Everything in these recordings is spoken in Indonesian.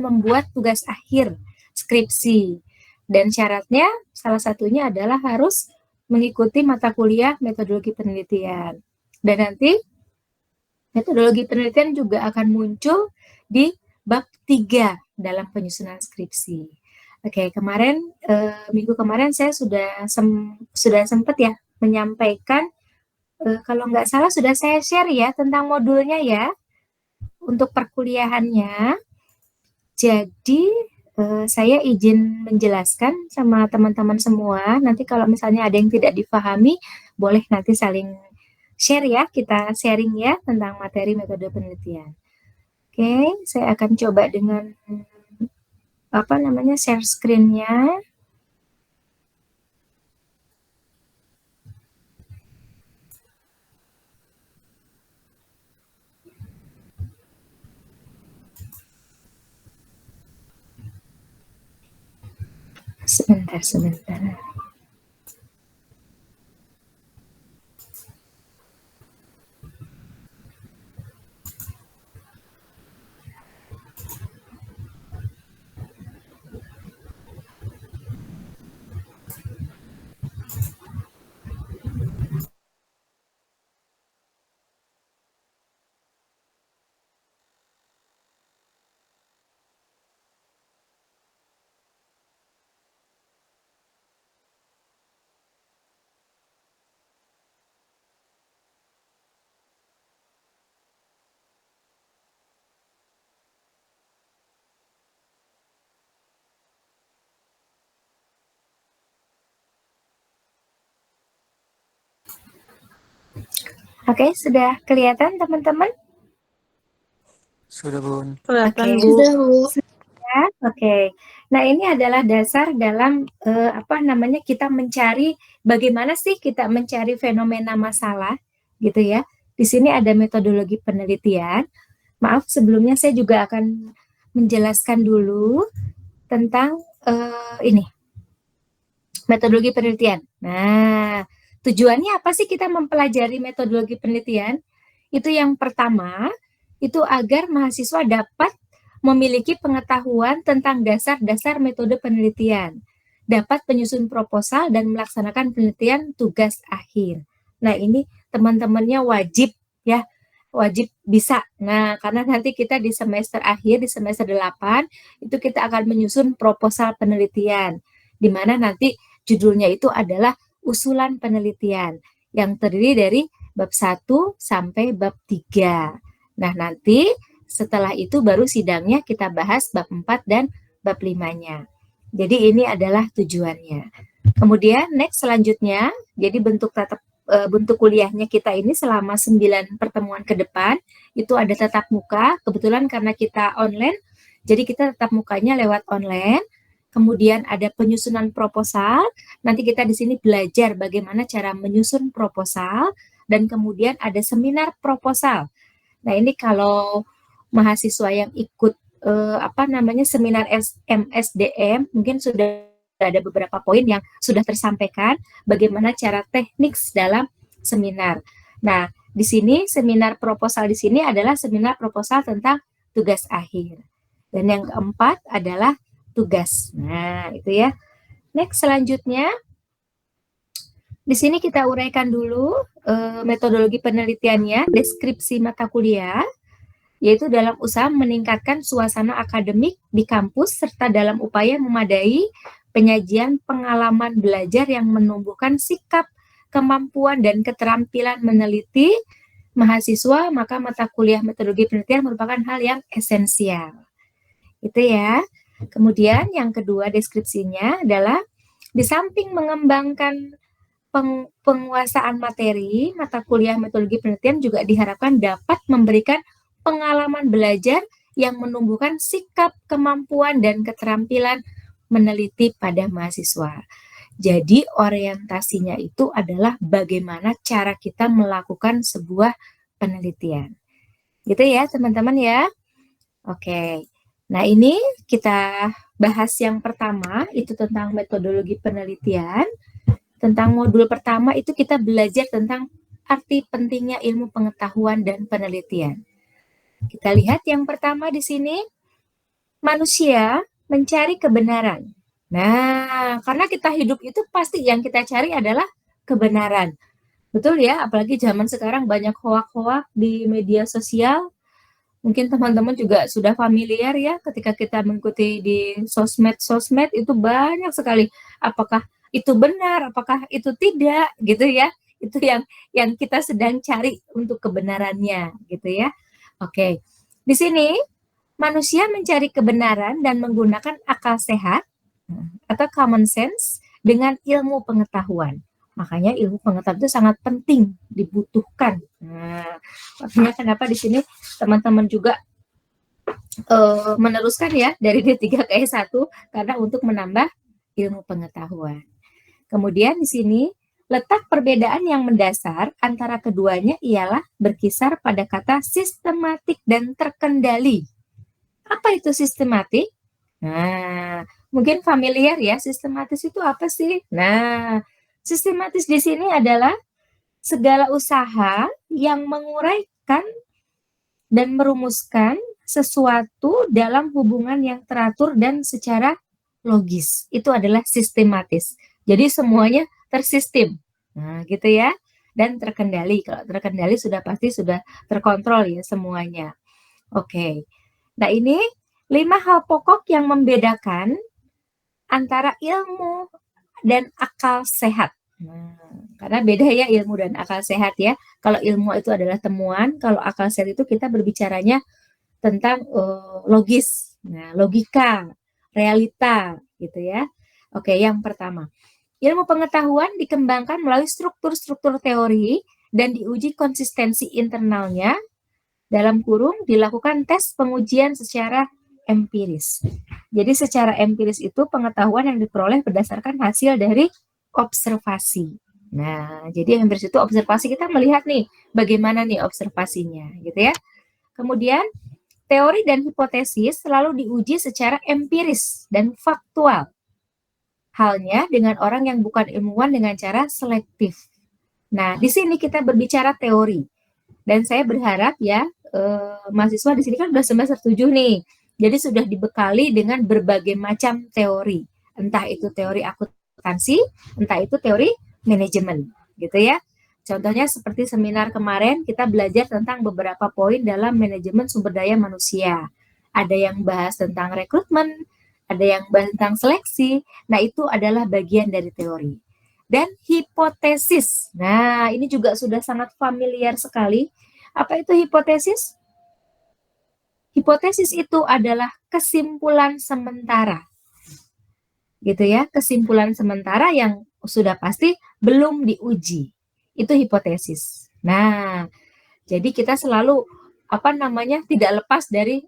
membuat tugas akhir skripsi. Dan syaratnya salah satunya adalah harus mengikuti mata kuliah metodologi penelitian. Dan nanti metodologi penelitian juga akan muncul di bab 3 dalam penyusunan skripsi. Oke, kemarin minggu kemarin saya sudah sempat ya menyampaikan, kalau nggak salah sudah saya share ya tentang modulnya ya untuk perkuliahannya. Jadi saya izin menjelaskan sama teman-teman semua. Nanti kalau misalnya ada yang tidak dipahami, boleh nanti saling share ya, kita sharing ya tentang materi metode penelitian. Oke, saya akan coba dengan share screen-nya. Sebentar. Oke, sudah kelihatan teman-teman? Sudah, Bun. Oke, Sudah, Bu. Oke. Nah, ini adalah dasar dalam kita mencari bagaimana sih kita mencari fenomena masalah gitu ya. Di sini ada metodologi penelitian. Maaf, sebelumnya saya juga akan menjelaskan dulu tentang ini metodologi penelitian. Nah, tujuannya apa sih kita mempelajari metodologi penelitian? Itu yang pertama, itu agar mahasiswa dapat memiliki pengetahuan tentang dasar-dasar metode penelitian, dapat menyusun proposal dan melaksanakan penelitian tugas akhir. Nah, ini teman-temannya wajib ya, wajib bisa. Nah, karena nanti kita di semester akhir, di semester 8, itu kita akan menyusun proposal penelitian, di mana nanti judulnya itu adalah usulan penelitian yang terdiri dari bab 1 sampai bab 3. Nah, nanti setelah itu baru sidangnya kita bahas bab 4 dan bab 5-nya. Jadi ini adalah tujuannya. Kemudian next selanjutnya, jadi bentuk kuliahnya kita ini selama 9 pertemuan ke depan, itu ada tatap muka, kebetulan karena kita online, jadi kita tatap mukanya lewat online. Kemudian ada penyusunan proposal, nanti kita di sini belajar bagaimana cara menyusun proposal, dan kemudian ada seminar proposal. Nah, ini kalau mahasiswa yang ikut seminar MSDM, mungkin sudah ada beberapa poin yang sudah tersampaikan bagaimana cara teknik dalam seminar. Nah, di sini seminar proposal di sini adalah seminar proposal tentang tugas akhir. Dan yang keempat adalah tugas. Nah, itu ya. Next selanjutnya, di sini kita uraikan dulu metodologi penelitiannya, deskripsi mata kuliah, yaitu dalam usaha meningkatkan suasana akademik di kampus serta dalam upaya memadai penyajian pengalaman belajar yang menumbuhkan sikap, kemampuan, dan keterampilan meneliti mahasiswa, maka mata kuliah metodologi penelitian merupakan hal yang esensial. Itu ya. Kemudian yang kedua deskripsinya adalah di samping mengembangkan penguasaan materi, mata kuliah metodologi penelitian juga diharapkan dapat memberikan pengalaman belajar yang menumbuhkan sikap, kemampuan, dan keterampilan meneliti pada mahasiswa. Jadi orientasinya itu adalah bagaimana cara kita melakukan sebuah penelitian. Gitu ya teman-teman ya. Oke. Nah, ini kita bahas yang pertama, itu tentang metodologi penelitian. Tentang modul pertama itu kita belajar tentang arti pentingnya ilmu pengetahuan dan penelitian. Kita lihat yang pertama di sini. Manusia mencari kebenaran. Nah, karena kita hidup itu pasti yang kita cari adalah kebenaran. Betul ya, apalagi zaman sekarang banyak hoak-hoak di media sosial. Mungkin teman-teman juga sudah familiar ya ketika kita mengikuti di sosmed-sosmed itu banyak sekali. Apakah itu benar, apakah itu tidak gitu ya. Itu yang kita sedang cari untuk kebenarannya gitu ya. Oke. Di sini manusia mencari kebenaran dan menggunakan akal sehat atau common sense dengan ilmu pengetahuan. Makanya ilmu pengetahuan itu sangat penting, dibutuhkan. Nah, makanya kenapa di sini teman-teman juga meneruskan ya dari D3 ke E1 karena untuk menambah ilmu pengetahuan. Kemudian di sini letak perbedaan yang mendasar antara keduanya ialah berkisar pada kata sistematik dan terkendali. Apa itu sistematik? Nah, mungkin familiar ya, sistematis itu apa sih? Nah, sistematis di sini adalah segala usaha yang menguraikan dan merumuskan sesuatu dalam hubungan yang teratur dan secara logis. Itu adalah sistematis. Jadi semuanya tersistem. Nah, gitu ya. Dan terkendali. Kalau terkendali sudah pasti sudah terkontrol ya semuanya. Oke. Nah, ini 5 hal pokok yang membedakan antara ilmu dan akal sehat. Nah, karena beda ya ilmu dan akal sehat ya. Kalau ilmu itu adalah temuan, kalau akal sehat itu kita berbicaranya tentang logis, nah, logika, realita gitu ya. Oke, yang pertama, ilmu pengetahuan dikembangkan melalui struktur-struktur teori dan diuji konsistensi internalnya dalam kurung dilakukan tes pengujian secara empiris. Jadi secara empiris itu pengetahuan yang diperoleh berdasarkan hasil dari observasi. Nah, jadi empiris itu observasi, kita melihat nih bagaimana nih observasinya gitu ya. Kemudian teori dan hipotesis selalu diuji secara empiris dan faktual. Halnya dengan orang yang bukan ilmuwan dengan cara selektif. Nah, di sini kita berbicara teori. Dan saya berharap ya, mahasiswa di sini kan sudah semester 7 nih. Jadi sudah dibekali dengan berbagai macam teori. Entah itu teori akuntansi, entah itu teori manajemen, gitu ya. Contohnya seperti seminar kemarin kita belajar tentang beberapa poin dalam manajemen sumber daya manusia. Ada yang bahas tentang rekrutmen, ada yang bahas tentang seleksi. Nah, itu adalah bagian dari teori. Dan hipotesis. Nah, ini juga sudah sangat familiar sekali. Apa itu hipotesis? Hipotesis itu adalah kesimpulan sementara. Gitu ya, kesimpulan sementara yang sudah pasti belum diuji. Itu hipotesis. Nah, jadi kita selalu tidak lepas dari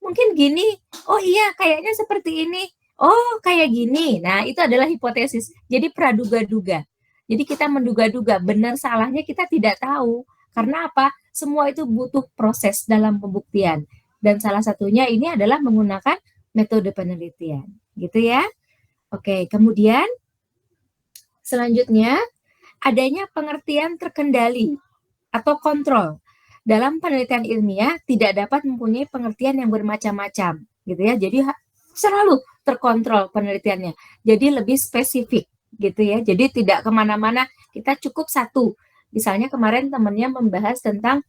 mungkin gini, oh iya kayaknya seperti ini, oh kayak gini. Nah, itu adalah hipotesis. Jadi praduga-duga. Jadi kita menduga-duga, benar salahnya kita tidak tahu. Karena apa? Semua itu butuh proses dalam pembuktian. Dan salah satunya ini adalah menggunakan metode penelitian. Gitu ya. Oke, kemudian selanjutnya adanya pengertian terkendali atau kontrol. Dalam penelitian ilmiah tidak dapat mempunyai pengertian yang bermacam-macam, gitu ya. Jadi selalu terkontrol penelitiannya. Jadi lebih spesifik, gitu ya. Jadi tidak kemana-mana. Kita cukup satu. Misalnya kemarin temannya membahas tentang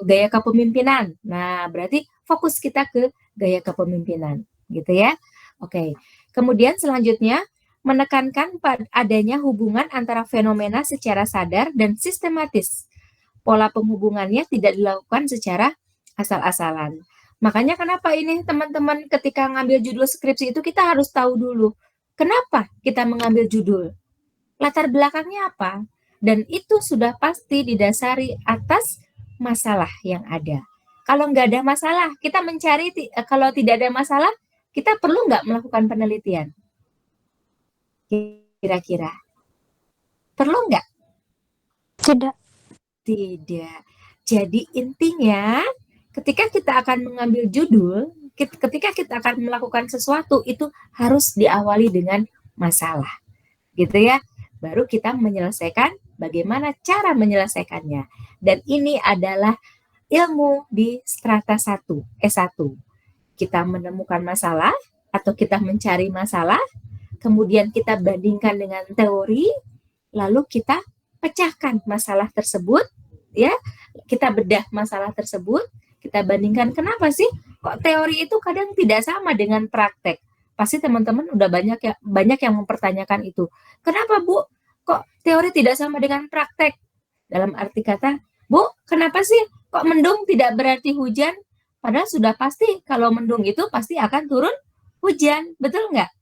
gaya kepemimpinan. Nah, berarti fokus kita ke gaya kepemimpinan, gitu ya. Oke. Kemudian selanjutnya menekankan adanya hubungan antara fenomena secara sadar dan sistematis. Pola penghubungannya tidak dilakukan secara asal-asalan. Makanya kenapa ini teman-teman ketika ngambil judul skripsi itu kita harus tahu dulu kenapa kita mengambil judul, latar belakangnya apa, dan itu sudah pasti didasari atas masalah yang ada. Kalau nggak ada masalah, kita mencari, kalau tidak ada masalah, kita perlu nggak melakukan penelitian? Kira-kira perlu nggak? Tidak. Tidak. Jadi intinya ketika kita akan mengambil judul, ketika kita akan melakukan sesuatu itu harus diawali dengan masalah. Gitu ya. Baru kita menyelesaikan bagaimana cara menyelesaikannya. Dan ini adalah ilmu di strata 1, S1. kita menemukan masalah atau kita mencari masalah, kemudian kita bandingkan dengan teori, lalu kita pecahkan masalah tersebut, ya, kita bedah masalah tersebut, kita bandingkan kenapa sih kok teori itu kadang tidak sama dengan praktek. Pasti teman-teman udah banyak yang mempertanyakan itu. Kenapa Bu? Kok teori tidak sama dengan praktek? Dalam arti kata, Bu, kenapa sih kok mendung tidak berarti hujan? Padahal sudah pasti kalau mendung itu pasti akan turun hujan, betul nggak?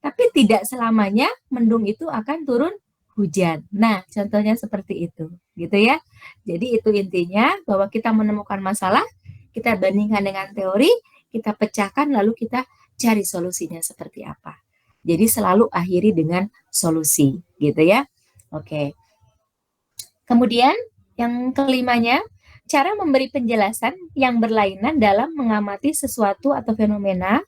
Tapi tidak selamanya mendung itu akan turun hujan. Nah, contohnya seperti itu, gitu ya. Jadi itu intinya bahwa kita menemukan masalah, kita bandingkan dengan teori, kita pecahkan lalu kita cari solusinya seperti apa. Jadi selalu akhiri dengan solusi, gitu ya. Oke. Kemudian yang kelimanya, cara memberi penjelasan yang berlainan dalam mengamati sesuatu atau fenomena,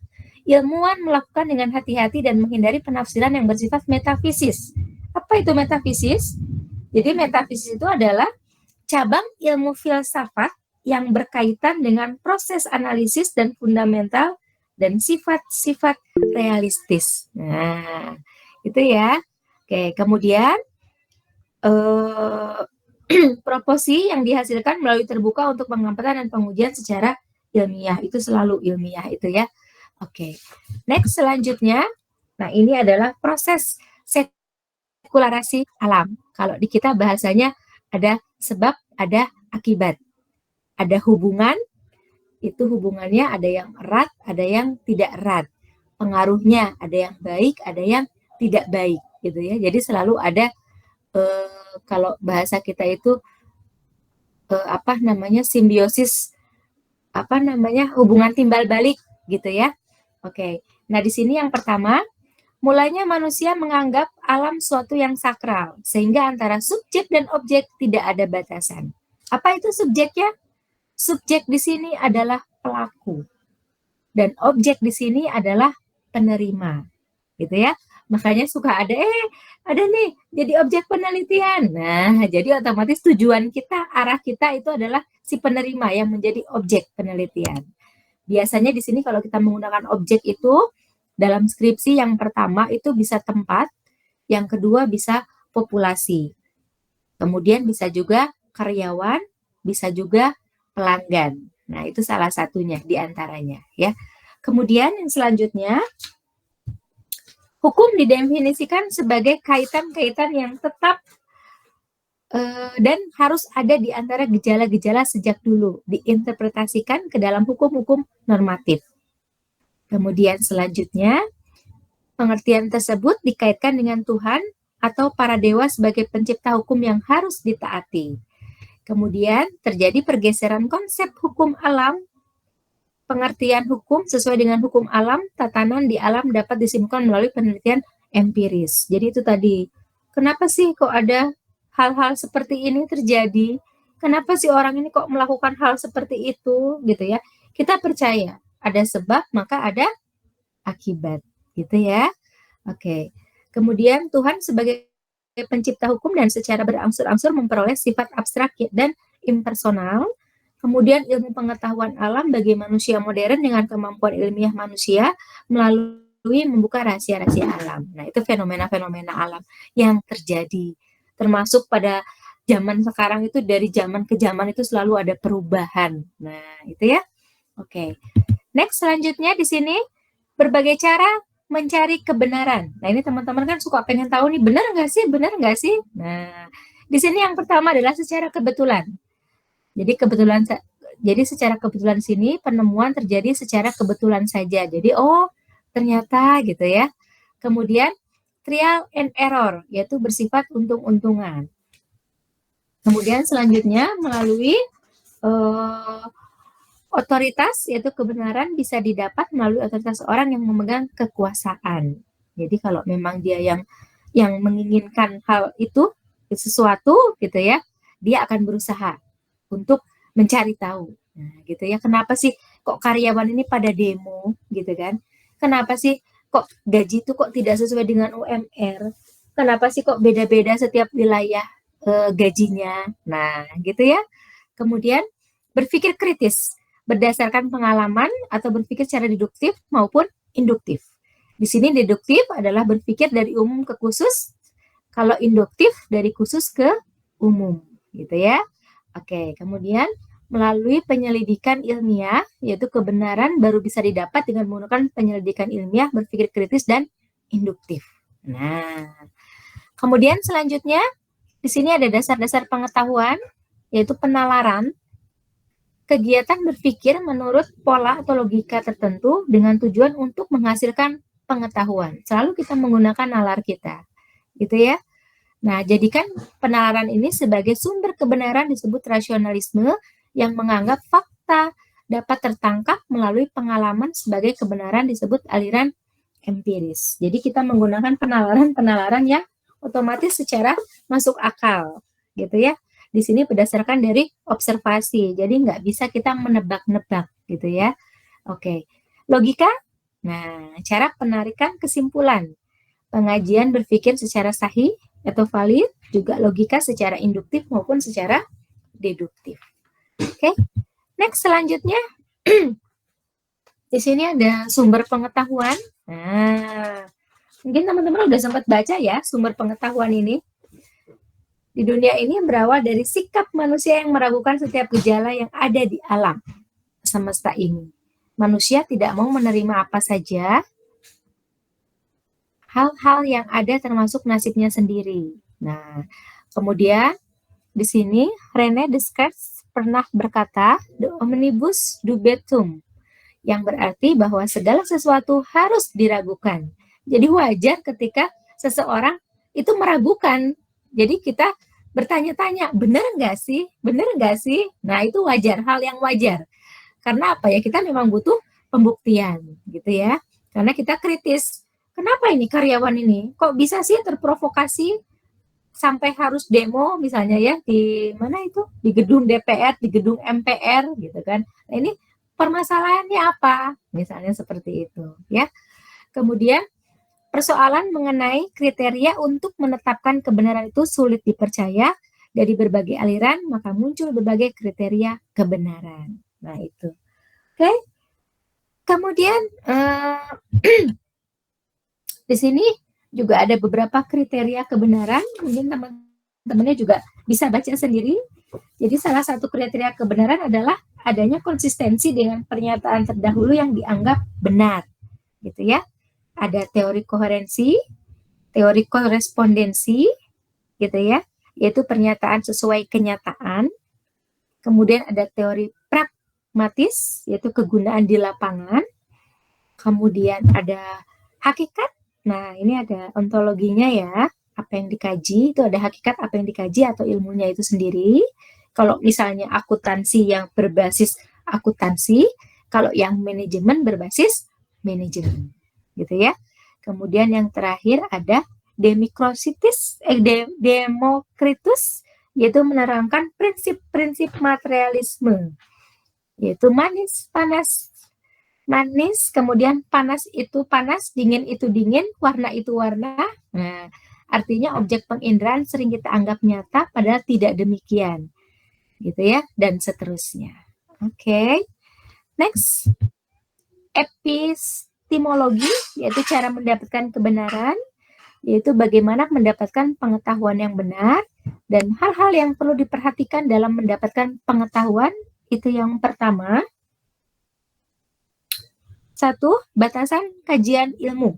ilmuwan melakukan dengan hati-hati dan menghindari penafsiran yang bersifat metafisis. Apa itu metafisis? Jadi metafisis itu adalah cabang ilmu filsafat yang berkaitan dengan proses analisis dan fundamental dan sifat-sifat realistis. Nah, itu ya. Oke, kemudian proposi yang dihasilkan melalui terbuka untuk pengamatan dan pengujian secara ilmiah. Itu selalu ilmiah itu ya. Oke. Next selanjutnya, nah ini adalah proses sirkularasi alam. Kalau di kita bahasanya ada sebab, ada akibat. Ada hubungan, itu hubungannya ada yang erat, ada yang tidak erat. Pengaruhnya ada yang baik, ada yang tidak baik gitu ya. Jadi selalu ada kalau bahasa kita itu simbiosis, hubungan timbal balik gitu ya. Oke. Nah, di sini yang pertama, mulanya manusia menganggap alam suatu yang sakral, sehingga antara subjek dan objek tidak ada batasan. Apa itu subjeknya? Subjek di sini adalah pelaku, dan objek di sini adalah penerima, gitu ya. Makanya suka ada nih jadi objek penelitian. Nah, jadi otomatis tujuan kita, arah kita itu adalah si penerima yang menjadi objek penelitian. Biasanya di sini kalau kita menggunakan objek itu dalam skripsi yang pertama itu bisa tempat, yang kedua bisa populasi. Kemudian bisa juga karyawan, bisa juga pelanggan. Nah, itu salah satunya di antaranya ya. Kemudian yang selanjutnya, hukum didefinisikan sebagai kaitan-kaitan yang tetap dan harus ada di antara gejala-gejala sejak dulu, diinterpretasikan ke dalam hukum-hukum normatif. Kemudian selanjutnya, pengertian tersebut dikaitkan dengan Tuhan atau para dewa sebagai pencipta hukum yang harus ditaati. Kemudian terjadi pergeseran konsep hukum alam. Pengertian hukum sesuai dengan hukum alam, tatanan di alam dapat disimpulkan melalui penelitian empiris. Jadi itu tadi, kenapa sih kok ada hal-hal seperti ini terjadi? Kenapa sih orang ini kok melakukan hal seperti itu gitu ya? Kita percaya ada sebab maka ada akibat gitu ya. Oke. Kemudian Tuhan sebagai pencipta hukum dan secara berangsur-angsur memperoleh sifat abstrak dan impersonal. Kemudian ilmu pengetahuan alam bagi manusia modern dengan kemampuan ilmiah manusia melalui membuka rahasia-rahasia alam. Nah, itu fenomena-fenomena alam yang terjadi. Termasuk pada zaman sekarang itu, dari zaman ke zaman itu selalu ada perubahan. Nah, itu ya. Oke. Next, selanjutnya di sini berbagai cara mencari kebenaran. Nah, ini teman-teman kan suka pengen tahu nih, benar nggak sih? Benar nggak sih? Nah, di sini yang pertama adalah secara kebetulan. Jadi secara kebetulan sini penemuan terjadi secara kebetulan saja. Jadi ternyata gitu ya. Kemudian trial and error, yaitu bersifat untung-untungan. Kemudian selanjutnya melalui otoritas, yaitu kebenaran bisa didapat melalui otoritas orang yang memegang kekuasaan. Jadi kalau memang dia yang menginginkan hal itu, sesuatu gitu ya, dia akan berusaha untuk mencari tahu. Nah, gitu ya. Kenapa sih kok karyawan ini pada demo gitu kan? Kenapa sih kok gaji itu kok tidak sesuai dengan UMR? Kenapa sih kok beda-beda setiap wilayah gajinya? Nah, gitu ya. Kemudian berpikir kritis. berdasarkan pengalaman atau berpikir secara deduktif maupun induktif. Di sini deduktif adalah berpikir dari umum ke khusus, kalau induktif dari khusus ke umum, gitu ya. Oke, kemudian melalui penyelidikan ilmiah, yaitu kebenaran baru bisa didapat dengan menggunakan penyelidikan ilmiah, berpikir kritis, dan induktif. Nah, kemudian selanjutnya, di sini ada dasar-dasar pengetahuan, yaitu penalaran, kegiatan berpikir menurut pola atau logika tertentu dengan tujuan untuk menghasilkan pengetahuan. Selalu kita menggunakan nalar kita, gitu ya. Nah, jadikan penalaran ini sebagai sumber kebenaran disebut rasionalisme yang menganggap fakta dapat tertangkap melalui pengalaman sebagai kebenaran disebut aliran empiris. Jadi kita menggunakan penalaran-penalaran yang otomatis secara masuk akal, gitu ya. Di sini berdasarkan dari observasi, jadi nggak bisa kita menebak-nebak, gitu ya. Oke, logika. Nah, cara penarikan kesimpulan, pengajian berpikir secara sahih atau valid, juga logika secara induktif maupun secara deduktif. Oke, next selanjutnya. Di sini ada sumber pengetahuan. Nah, mungkin teman-teman udah sempat baca ya sumber pengetahuan ini. Di dunia ini berawal dari sikap manusia yang meragukan setiap gejala yang ada di alam semesta ini. Manusia tidak mau menerima apa saja, hal-hal yang ada termasuk nasibnya sendiri. Nah, kemudian di sini René Descartes pernah berkata, "The omnibus dubitum," yang berarti bahwa segala sesuatu harus diragukan. Jadi wajar ketika seseorang itu meragukan. Jadi kita bertanya-tanya, benar nggak sih? Benar nggak sih? Nah, itu wajar, hal yang wajar. Karena apa ya? Kita memang butuh pembuktian, gitu ya. Karena kita kritis. Kenapa ini karyawan ini? Kok bisa sih terprovokasi sampai harus demo misalnya ya di mana itu? Di gedung DPR, di gedung MPR gitu kan. Nah, ini permasalahannya apa? Misalnya seperti itu, ya. Kemudian persoalan mengenai kriteria untuk menetapkan kebenaran itu sulit dipercaya dari berbagai aliran, maka muncul berbagai kriteria kebenaran. Nah, itu. Oke. Kemudian di sini juga ada beberapa kriteria kebenaran, mungkin teman-temannya juga bisa baca sendiri. Jadi salah satu kriteria kebenaran adalah adanya konsistensi dengan pernyataan terdahulu yang dianggap benar, gitu ya. Ada teori koherensi, teori korespondensi, gitu ya, yaitu pernyataan sesuai kenyataan. Kemudian ada teori pragmatis, yaitu kegunaan di lapangan. Kemudian ada hakikat. Nah, ini ada ontologinya ya, apa yang dikaji, itu ada hakikat apa yang dikaji atau ilmunya itu sendiri. Kalau misalnya akuntansi yang berbasis akuntansi, kalau yang manajemen berbasis manajemen, gitu ya. Kemudian yang terakhir ada Demokritus, yaitu menerangkan prinsip-prinsip materialisme, yaitu manis, panas, manis, kemudian panas itu panas, dingin itu dingin, warna itu warna. Nah, artinya objek penginderaan sering kita anggap nyata, padahal tidak demikian, gitu ya, dan seterusnya. Oke, next, epistemologi, yaitu cara mendapatkan kebenaran, yaitu bagaimana mendapatkan pengetahuan yang benar, dan hal-hal yang perlu diperhatikan dalam mendapatkan pengetahuan. Itu yang pertama. Satu, batasan kajian ilmu.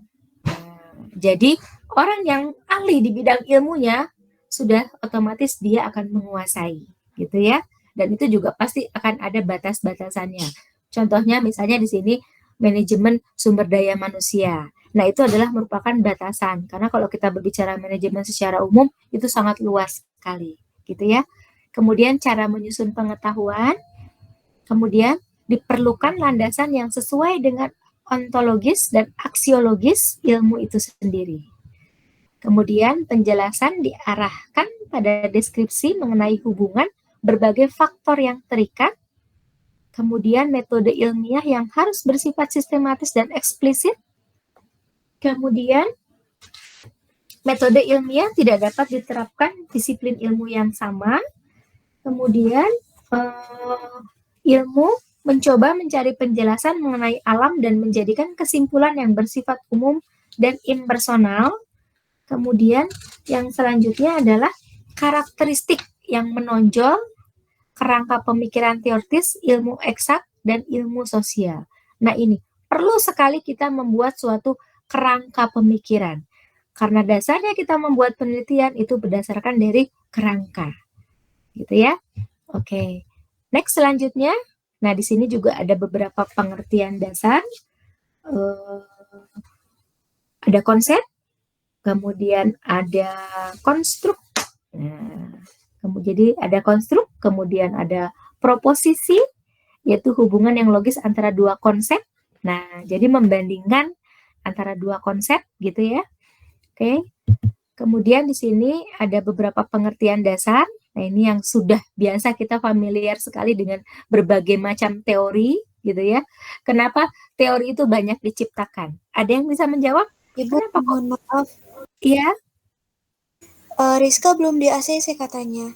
Jadi orang yang ahli di bidang ilmunya sudah otomatis dia akan menguasai, gitu ya. Dan itu juga pasti akan ada batas-batasannya. Contohnya misalnya di sini manajemen sumber daya manusia. Nah, itu adalah merupakan batasan. Karena kalau kita berbicara manajemen secara umum itu sangat luas sekali, gitu ya. Kemudian cara menyusun pengetahuan, kemudian diperlukan landasan yang sesuai dengan ontologis dan aksiologis ilmu itu sendiri. Kemudian penjelasan diarahkan pada deskripsi mengenai hubungan berbagai faktor yang terikat. Kemudian metode ilmiah yang harus bersifat sistematis dan eksplisit. Kemudian metode ilmiah tidak dapat diterapkan disiplin ilmu yang sama. Kemudian ilmu mencoba mencari penjelasan mengenai alam dan menjadikan kesimpulan yang bersifat umum dan impersonal. Kemudian yang selanjutnya adalah karakteristik yang menonjol, kerangka pemikiran teoritis, ilmu eksak, dan ilmu sosial. Nah ini, perlu sekali kita membuat suatu kerangka pemikiran. Karena dasarnya kita membuat penelitian itu berdasarkan dari kerangka. Gitu ya. Oke. Next selanjutnya, nah di sini juga ada beberapa pengertian dasar. Ada konsep, kemudian ada konstruk. Nah, jadi ada konstruk, kemudian ada proposisi, yaitu hubungan yang logis antara dua konsep. Nah, jadi membandingkan antara dua konsep gitu ya. Oke. Kemudian di sini ada beberapa pengertian dasar. Nah, ini yang sudah biasa kita familiar sekali dengan berbagai macam teori gitu ya. Kenapa teori itu banyak diciptakan? Ada yang bisa menjawab? Ibu, Kenapa kok? mohon maaf. Iya, Rizka belum di ACC katanya.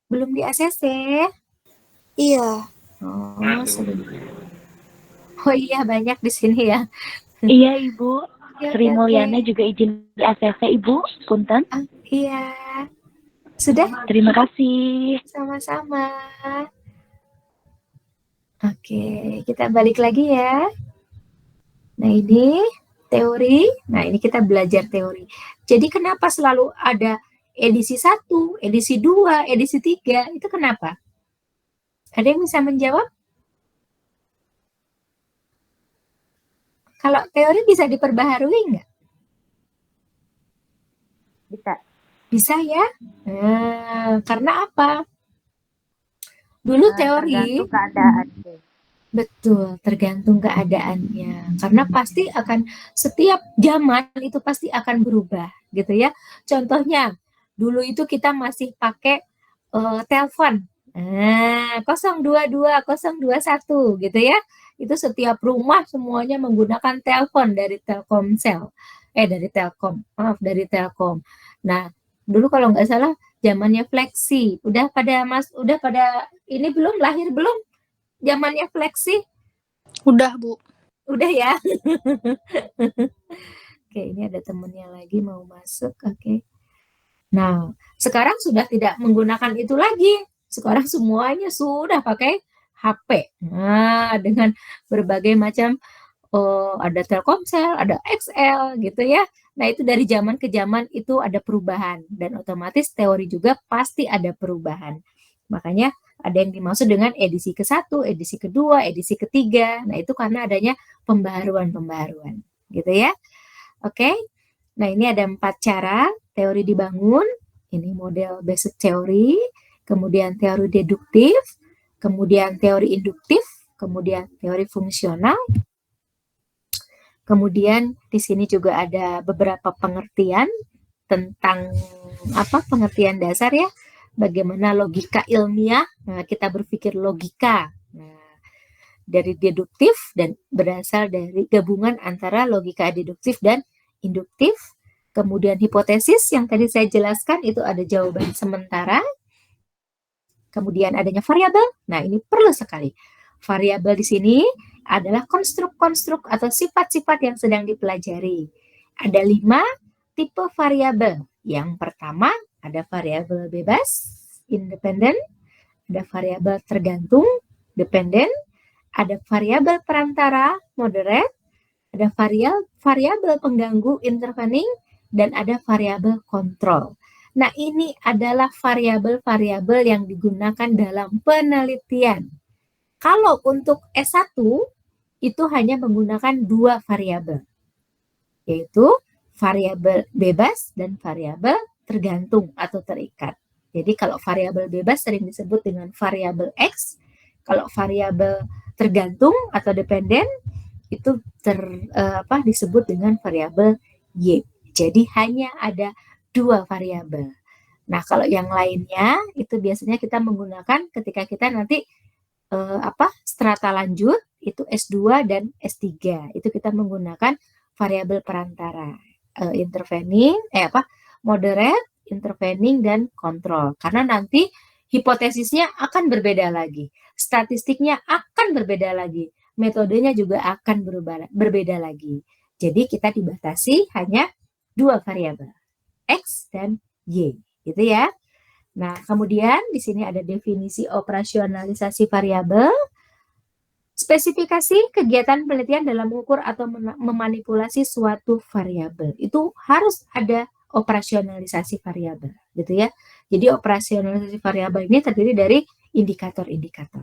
belum di ACC. Iya. Oh, oh iya banyak di sini ya. Iya Ibu, Oke, Sri oke, Mulyana oke. juga izin di ACC Ibu, punten. Iya, sudah Terima kasih. sama-sama. Oke, kita balik lagi ya. Nah ini teori, nah ini kita belajar teori. Jadi kenapa selalu ada edisi 1, edisi 2, edisi 3, itu kenapa? Ada yang bisa menjawab? Kalau teori bisa diperbaharui nggak? Bisa. Bisa ya? Nah, karena apa? Dulu teori, Tergantung keadaan. betul, tergantung keadaannya. Karena pasti akan, setiap zaman itu pasti akan berubah, gitu ya. Contohnya, dulu itu kita masih pakai telepon. Nah, 022, 021 gitu ya. Itu setiap rumah semuanya menggunakan telepon dari Telkomsel. Dari Telkom, maaf, dari Telkom. Nah, dulu kalau nggak salah zamannya Fleksi. Udah pada ini belum, lahir belum? Zamannya Fleksi? Udah, Bu. Udah ya. Oke, ini ada temennya lagi mau masuk. Oke. Nah, sekarang sudah tidak menggunakan itu lagi. Sekarang semuanya sudah pakai HP. Nah, dengan berbagai macam ada Telkomsel, ada XL gitu ya. Nah, itu dari zaman ke zaman itu ada perubahan dan otomatis teori juga pasti ada perubahan. Makanya ada yang dimaksud dengan edisi ke-1, edisi kedua, edisi ketiga. Nah, itu karena adanya pembaharuan-pembaharuan gitu ya. Oke. Nah, ini ada 4 cara teori dibangun. Ini model basic teori, kemudian teori deduktif, kemudian teori induktif, kemudian teori fungsional. Kemudian di sini juga ada beberapa pengertian tentang pengertian dasar ya. Bagaimana logika ilmiah, nah, kita berpikir logika. Nah, dari deduktif dan berasal dari gabungan antara logika deduktif dan induktif. Kemudian hipotesis yang tadi saya jelaskan itu ada jawaban sementara. Kemudian adanya variabel. Nah, ini perlu sekali. Variabel di sini adalah konstruk-konstruk atau sifat-sifat yang sedang dipelajari. Ada 5 tipe variabel. Yang pertama ada variabel bebas, independen, ada variabel tergantung, dependen, ada variabel perantara, moderate, ada variabel pengganggu, intervening, dan ada variabel kontrol. Nah, ini adalah variabel-variabel yang digunakan dalam penelitian. Kalau untuk S1, itu hanya menggunakan 2 variabel, yaitu variabel bebas dan variabel tergantung atau terikat. Jadi kalau variabel bebas sering disebut dengan variabel X, kalau variabel tergantung atau dependen itu disebut dengan variabel Y. Jadi hanya ada 2 variabel. Nah, kalau yang lainnya itu biasanya kita menggunakan ketika kita nanti strata lanjut itu S2 dan S3. Itu kita menggunakan variabel perantara. Intervening, moderate, intervening, dan kontrol. Karena nanti hipotesisnya akan berbeda lagi, statistiknya akan berbeda lagi, metodenya juga akan berbeda lagi. Jadi kita dibatasi hanya 2 variabel, X dan Y, gitu ya. Nah, kemudian di sini ada definisi operasionalisasi variabel, spesifikasi kegiatan penelitian dalam mengukur atau memanipulasi suatu variabel. Itu harus ada operasionalisasi variabel, gitu ya. Jadi operasionalisasi variabel ini terdiri dari indikator-indikator,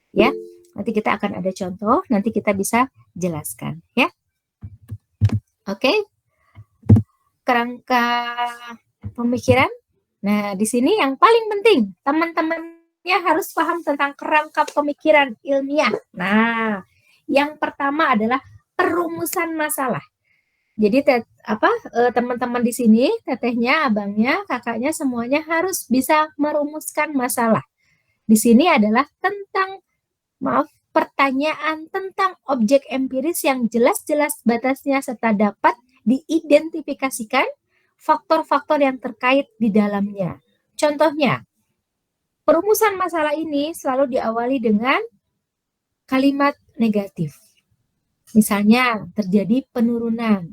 ya. Nanti kita akan ada contoh, nanti kita bisa jelaskan, ya. Oke. Kerangka pemikiran. Nah, di sini yang paling penting, teman-temannya harus paham tentang kerangka pemikiran ilmiah. Nah, yang pertama adalah perumusan masalah. Jadi teman-teman di sini, tetehnya, abangnya, kakaknya semuanya harus bisa merumuskan masalah. Di sini adalah tentang pertanyaan tentang objek empiris yang jelas-jelas batasnya serta dapat diidentifikasikan faktor-faktor yang terkait di dalamnya. Contohnya, perumusan masalah ini selalu diawali dengan kalimat negatif. Misalnya, terjadi penurunan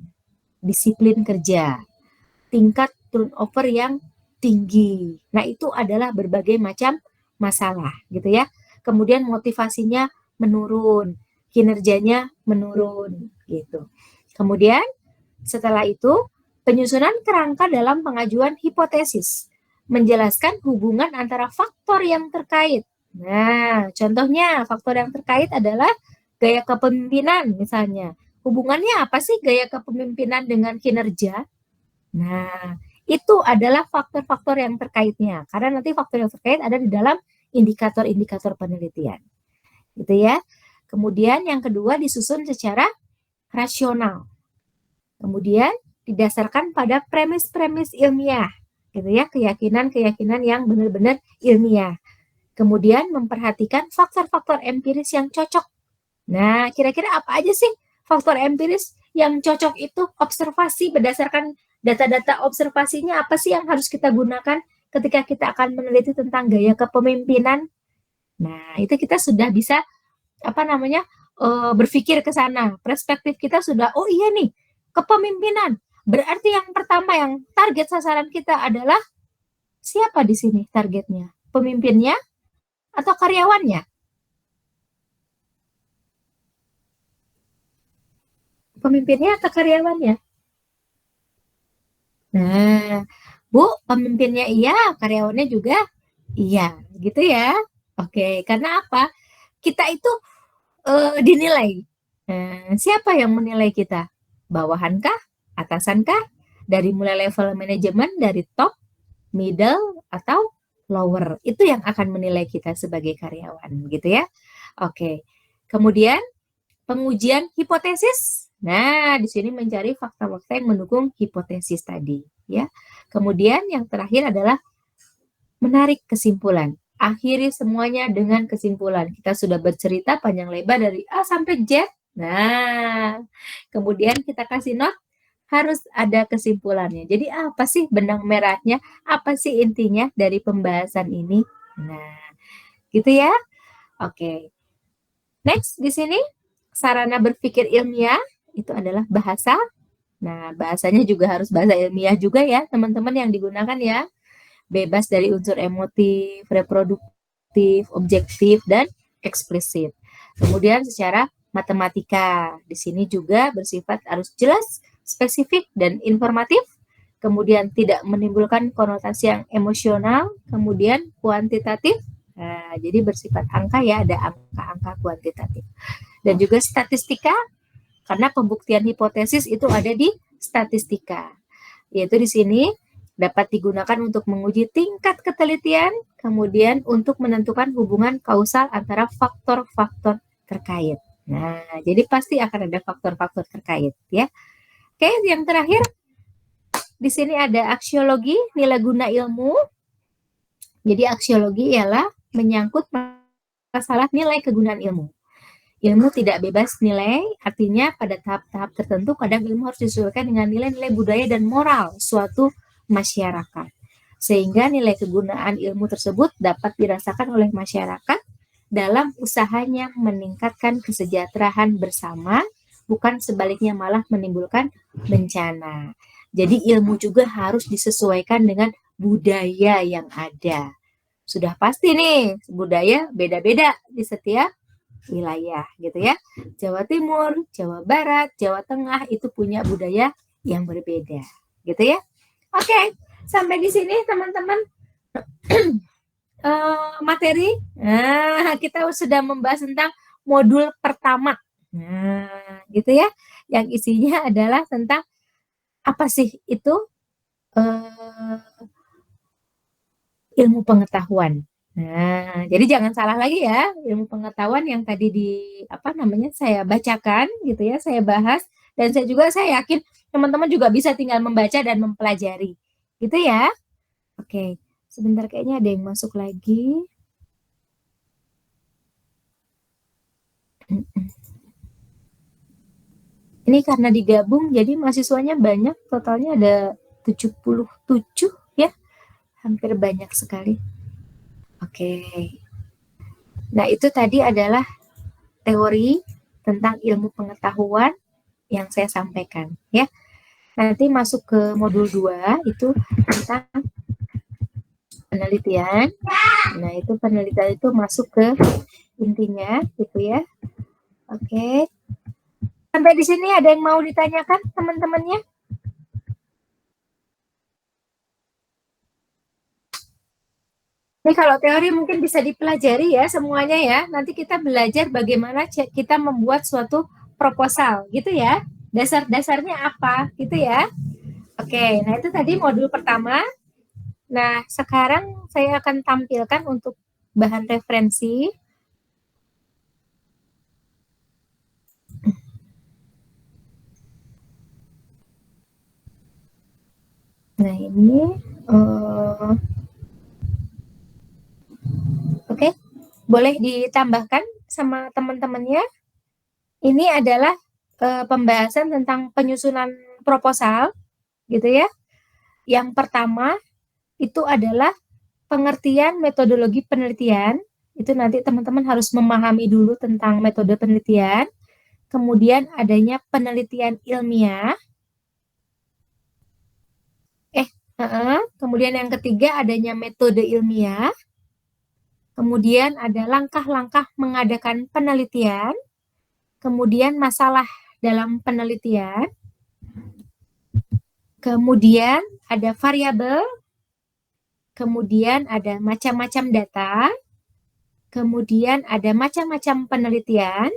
disiplin kerja, tingkat turnover yang tinggi. Nah, itu adalah berbagai macam masalah, gitu ya. Kemudian motivasinya menurun, kinerjanya menurun, gitu. Kemudian, setelah itu, penyusunan kerangka dalam pengajuan hipotesis, menjelaskan hubungan antara faktor yang terkait. Nah, contohnya faktor yang terkait adalah gaya kepemimpinan misalnya. Hubungannya apa sih gaya kepemimpinan dengan kinerja? Nah, itu adalah faktor-faktor yang terkaitnya. Karena nanti faktor yang terkait ada di dalam indikator-indikator penelitian. Gitu ya. Kemudian yang kedua disusun secara rasional. Kemudian didasarkan pada premis-premis ilmiah, gitu ya, keyakinan-keyakinan yang benar-benar ilmiah. Kemudian memperhatikan faktor-faktor empiris yang cocok. Nah, kira-kira apa aja sih faktor empiris yang cocok itu? Observasi, berdasarkan data-data observasinya apa sih yang harus kita gunakan ketika kita akan meneliti tentang gaya kepemimpinan? Nah, itu kita sudah bisa berpikir ke sana. Perspektif kita sudah, oh iya nih, kepemimpinan. Berarti yang pertama yang target sasaran kita adalah siapa di sini targetnya? Pemimpinnya atau karyawannya? Pemimpinnya atau karyawannya? Nah, Bu, pemimpinnya iya, karyawannya juga iya, gitu ya. Oke, karena apa? Kita itu dinilai. Siapa yang menilai kita? Bawahankah? Atasankah? Dari mulai level manajemen, dari top, middle, atau lower. Itu yang akan menilai kita sebagai karyawan, gitu ya. Oke. Kemudian, pengujian hipotesis. Nah, di sini mencari fakta-fakta yang mendukung hipotesis tadi, ya. Kemudian yang terakhir adalah menarik kesimpulan. Akhiri semuanya dengan kesimpulan. Kita sudah bercerita panjang lebar dari A sampai Z. Nah, kemudian kita kasih note, harus ada kesimpulannya. Jadi apa sih benang merahnya? Apa sih intinya dari pembahasan ini? Nah, gitu ya. Oke. Next, di sini sarana berpikir ilmiah itu adalah bahasa. Nah, bahasanya juga harus bahasa ilmiah juga ya, teman-teman yang digunakan ya. Bebas dari unsur emotif, reproduktif, objektif, dan eksplisit. Kemudian secara matematika, di sini juga bersifat harus jelas, spesifik, dan informatif. Kemudian tidak menimbulkan konotasi yang emosional. Kemudian kuantitatif, nah, jadi bersifat angka ya, ada angka-angka kuantitatif. Dan juga statistika, karena pembuktian hipotesis itu ada di statistika. Yaitu di sini dapat digunakan untuk menguji tingkat ketelitian, kemudian untuk menentukan hubungan kausal antara faktor-faktor terkait. Nah, jadi pasti akan ada faktor-faktor terkait ya. Oke, yang terakhir di sini ada aksiologi, nilai guna ilmu. Jadi aksiologi ialah menyangkut masalah nilai kegunaan ilmu. Ilmu tidak bebas nilai, artinya pada tahap-tahap tertentu kadang ilmu harus disesuaikan dengan nilai-nilai budaya dan moral suatu masyarakat. sehingga nilai kegunaan ilmu tersebut dapat dirasakan oleh masyarakat dalam usahanya meningkatkan kesejahteraan bersama, bukan sebaliknya malah menimbulkan bencana. Jadi ilmu juga harus disesuaikan dengan budaya yang ada. Sudah pasti nih, budaya beda-beda di setiap wilayah gitu ya. Jawa Timur, Jawa Barat, Jawa Tengah itu punya budaya yang berbeda gitu ya. Oke, sampai di sini teman-teman materi. Nah, kita sudah membahas tentang modul pertama. Nah, gitu ya. Yang isinya adalah tentang apa sih itu ilmu pengetahuan. Nah, jadi jangan salah lagi ya, ilmu pengetahuan yang tadi saya bacakan gitu ya, saya bahas, dan saya yakin teman-teman juga bisa tinggal membaca dan mempelajari. Gitu ya. Oke, sebentar kayaknya ada yang masuk lagi. Ini karena digabung jadi mahasiswanya banyak, totalnya ada 77 ya. Hampir banyak sekali. Oke. Nah, itu tadi adalah teori tentang ilmu pengetahuan yang saya sampaikan ya. Nanti masuk ke modul 2 itu tentang penelitian. Nah, itu penelitian itu masuk ke intinya gitu ya. Oke. Sampai di sini ada yang mau ditanyakan teman-temannya? Ini kalau teori mungkin bisa dipelajari ya semuanya ya. Nanti kita belajar bagaimana kita membuat suatu proposal gitu ya. Dasar-dasarnya apa gitu ya. Oke, nah itu tadi modul pertama. Nah, sekarang saya akan tampilkan untuk bahan referensi. Nah, ini oke, boleh ditambahkan sama teman-temannya. Ini adalah pembahasan tentang penyusunan proposal, gitu ya. Yang pertama itu adalah pengertian metodologi penelitian. Itu nanti teman-teman harus memahami dulu tentang metode penelitian. Kemudian adanya penelitian ilmiah. Kemudian yang ketiga adanya metode ilmiah. Kemudian ada langkah-langkah mengadakan penelitian. Kemudian masalah dalam penelitian. Kemudian ada variabel. Kemudian ada macam-macam data. Kemudian ada macam-macam penelitian.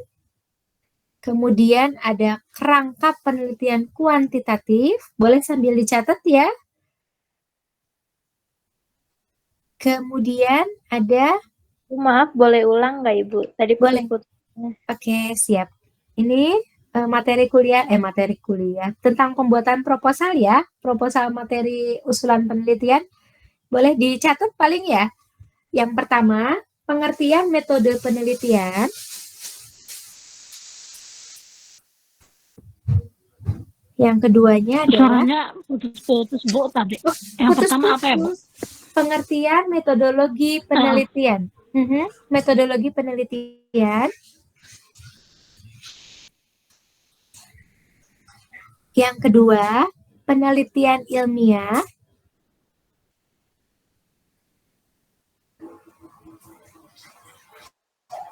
Kemudian ada kerangka penelitian kuantitatif. Boleh sambil dicatat ya. Kemudian ada... Maaf, boleh ulang nggak Ibu? Tadi boleh. putus-putus. Oke, siap. Ini materi kuliah tentang pembuatan proposal ya. Proposal materi usulan penelitian. Boleh dicatat paling ya. Yang pertama, pengertian metode penelitian. Yang keduanya adalah... Suaranya putus-putus, Bu, tadi. Yang pertama apa ya, Bu? Pengertian metodologi penelitian. Metodologi penelitian. Yang kedua, penelitian ilmiah.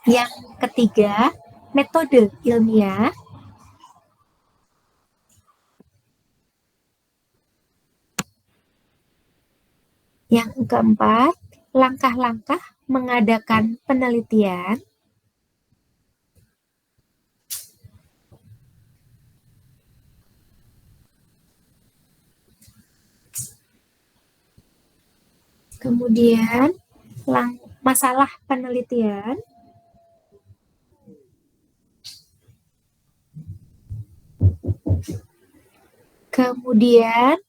Yang ketiga, metode ilmiah. Yang keempat, langkah-langkah mengadakan penelitian. Kemudian, masalah penelitian. Kemudian,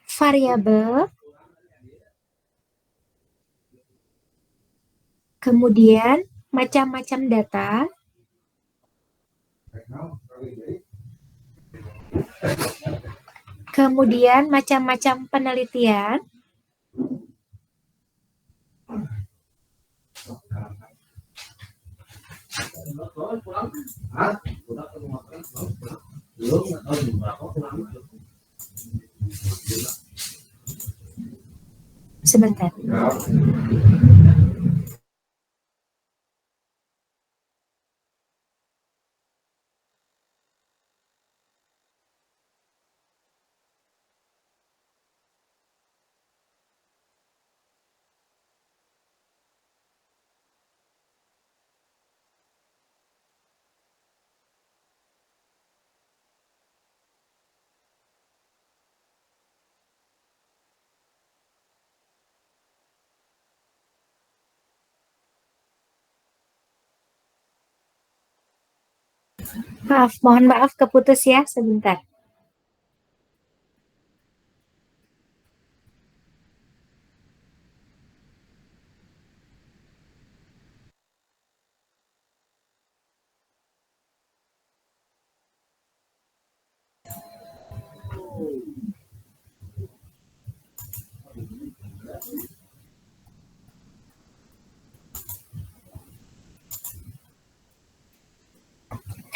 variabel. Kemudian, macam-macam data. Kemudian, macam-macam penelitian. Sebentar. Mohon maaf keputus ya sebentar.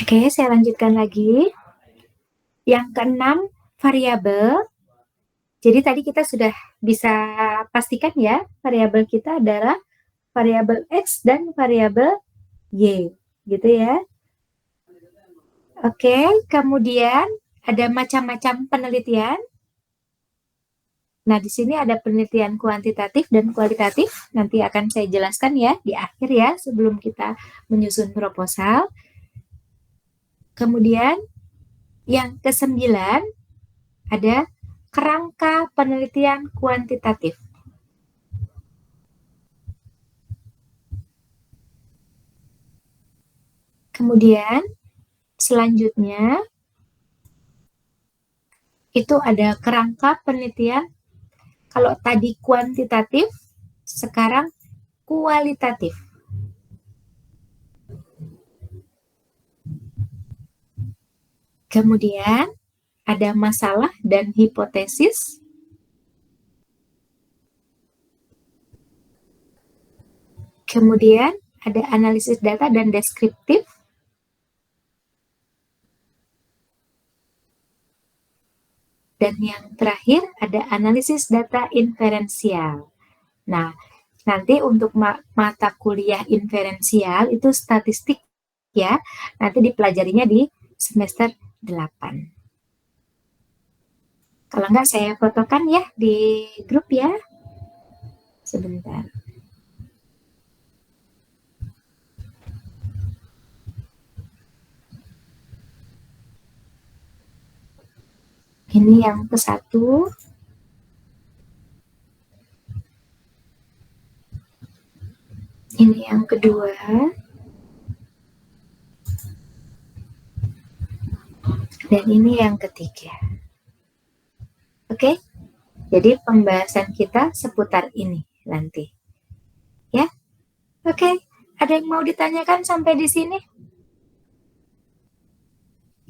Oke, saya lanjutkan lagi. Yang keenam, variabel. Jadi tadi kita sudah bisa pastikan ya, variabel kita adalah variabel X dan variabel Y, gitu ya. Oke, kemudian ada macam-macam penelitian. Nah, di sini ada penelitian kuantitatif dan kualitatif. Nanti akan saya jelaskan ya di akhir ya, sebelum kita menyusun proposal. Kemudian yang ke-9 ada kerangka penelitian kuantitatif. Kemudian selanjutnya itu ada kerangka penelitian. Kalau tadi kuantitatif, sekarang kualitatif. Kemudian ada masalah dan hipotesis. Kemudian ada analisis data dan deskriptif. Dan yang terakhir ada analisis data inferensial. Nah, nanti untuk mata kuliah inferensial itu statistik ya. Nanti dipelajarinya di semester 8. Kalau enggak saya fotokan ya di grup ya. Sebentar. Ini yang ke-1. Ini yang kedua. Dan ini yang ketiga. Oke? Jadi pembahasan kita seputar ini nanti. Ya? Oke. Ada yang mau ditanyakan sampai di sini?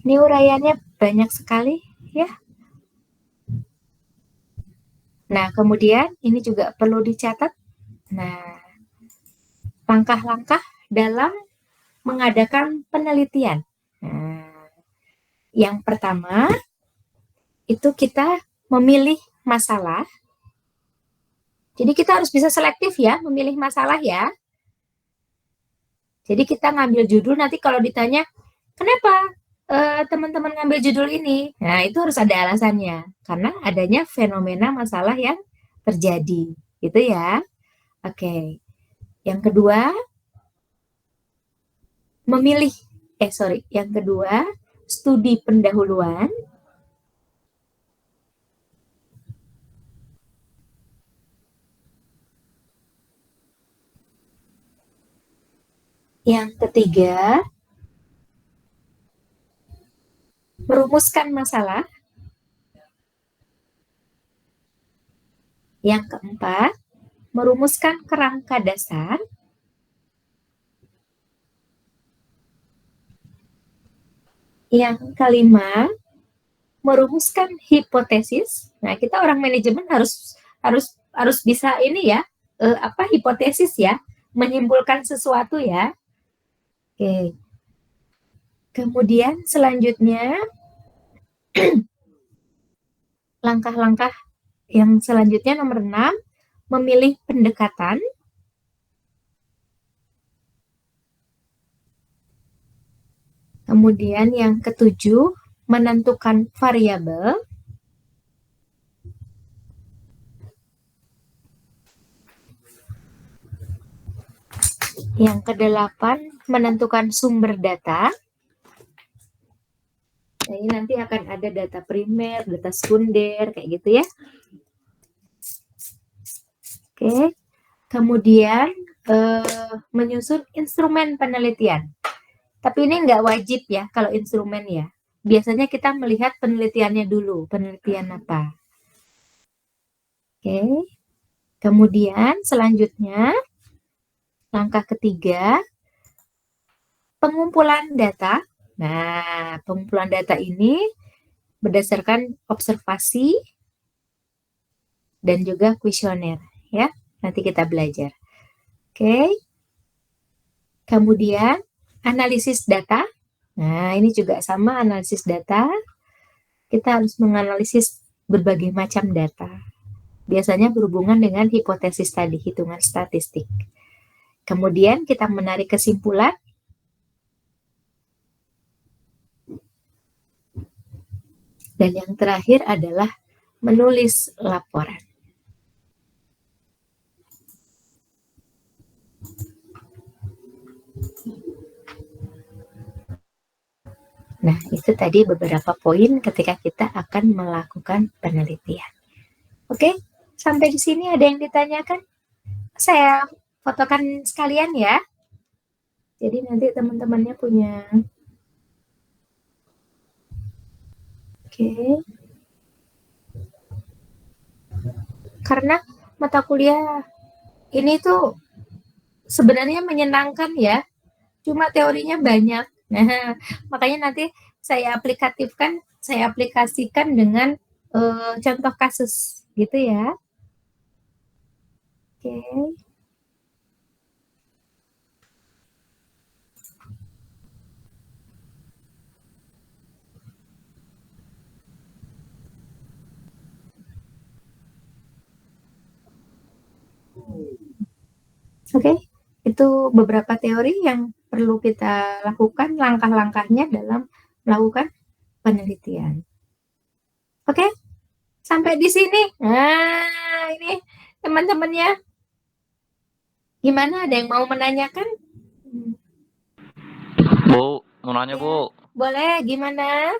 Ini uraiannya banyak sekali ya. Nah, kemudian ini juga perlu dicatat. Nah, langkah-langkah dalam mengadakan penelitian. Nah, yang pertama, itu kita memilih masalah. Jadi kita harus bisa selektif ya, memilih masalah ya. Jadi kita ngambil judul, nanti kalau ditanya, kenapa teman-teman ngambil judul ini? Nah, itu harus ada alasannya. Karena adanya fenomena masalah yang terjadi. Gitu ya. Oke. Yang kedua, yang kedua, studi pendahuluan. Yang ketiga, merumuskan masalah. Yang keempat, merumuskan kerangka dasar. Yang kelima, merumuskan hipotesis. Nah, kita orang manajemen harus bisa ini ya, hipotesis ya, menyimpulkan sesuatu ya. Oke. Kemudian selanjutnya, langkah-langkah yang selanjutnya nomor 6, memilih pendekatan. Kemudian yang ketujuh, menentukan variabel. Yang kedelapan, menentukan sumber data. Nah, ini nanti akan ada data primer, data sekunder, kayak gitu ya. Oke. Kemudian menyusun instrumen penelitian. Tapi ini nggak wajib ya kalau instrumen ya. Biasanya kita melihat penelitiannya dulu. Penelitian apa? Oke. Kemudian selanjutnya, langkah ketiga, pengumpulan data. Nah, pengumpulan data ini berdasarkan observasi dan juga kuesioner ya. Nanti kita belajar. Oke. Kemudian analisis data. Nah, ini juga sama analisis data. Kita harus menganalisis berbagai macam data. Biasanya berhubungan dengan hipotesis tadi, hitungan statistik. Kemudian kita menarik kesimpulan. Dan yang terakhir adalah menulis laporan. Nah, itu tadi beberapa poin ketika kita akan melakukan penelitian. Oke, sampai di sini ada yang ditanyakan? Saya fotokan sekalian ya. Jadi nanti teman-temannya punya. Oke. Karena mata kuliah ini tuh sebenarnya menyenangkan ya. Cuma teorinya banyak. Nah, makanya nanti saya aplikasikan dengan contoh kasus gitu ya. Oke. Oke, itu beberapa teori yang perlu kita lakukan, langkah-langkahnya dalam melakukan penelitian. Oke, sampai di sini. Nah, ini teman-temannya. Gimana? Ada yang mau menanyakan? Bu, mau nanya Ya, Bu. boleh, gimana?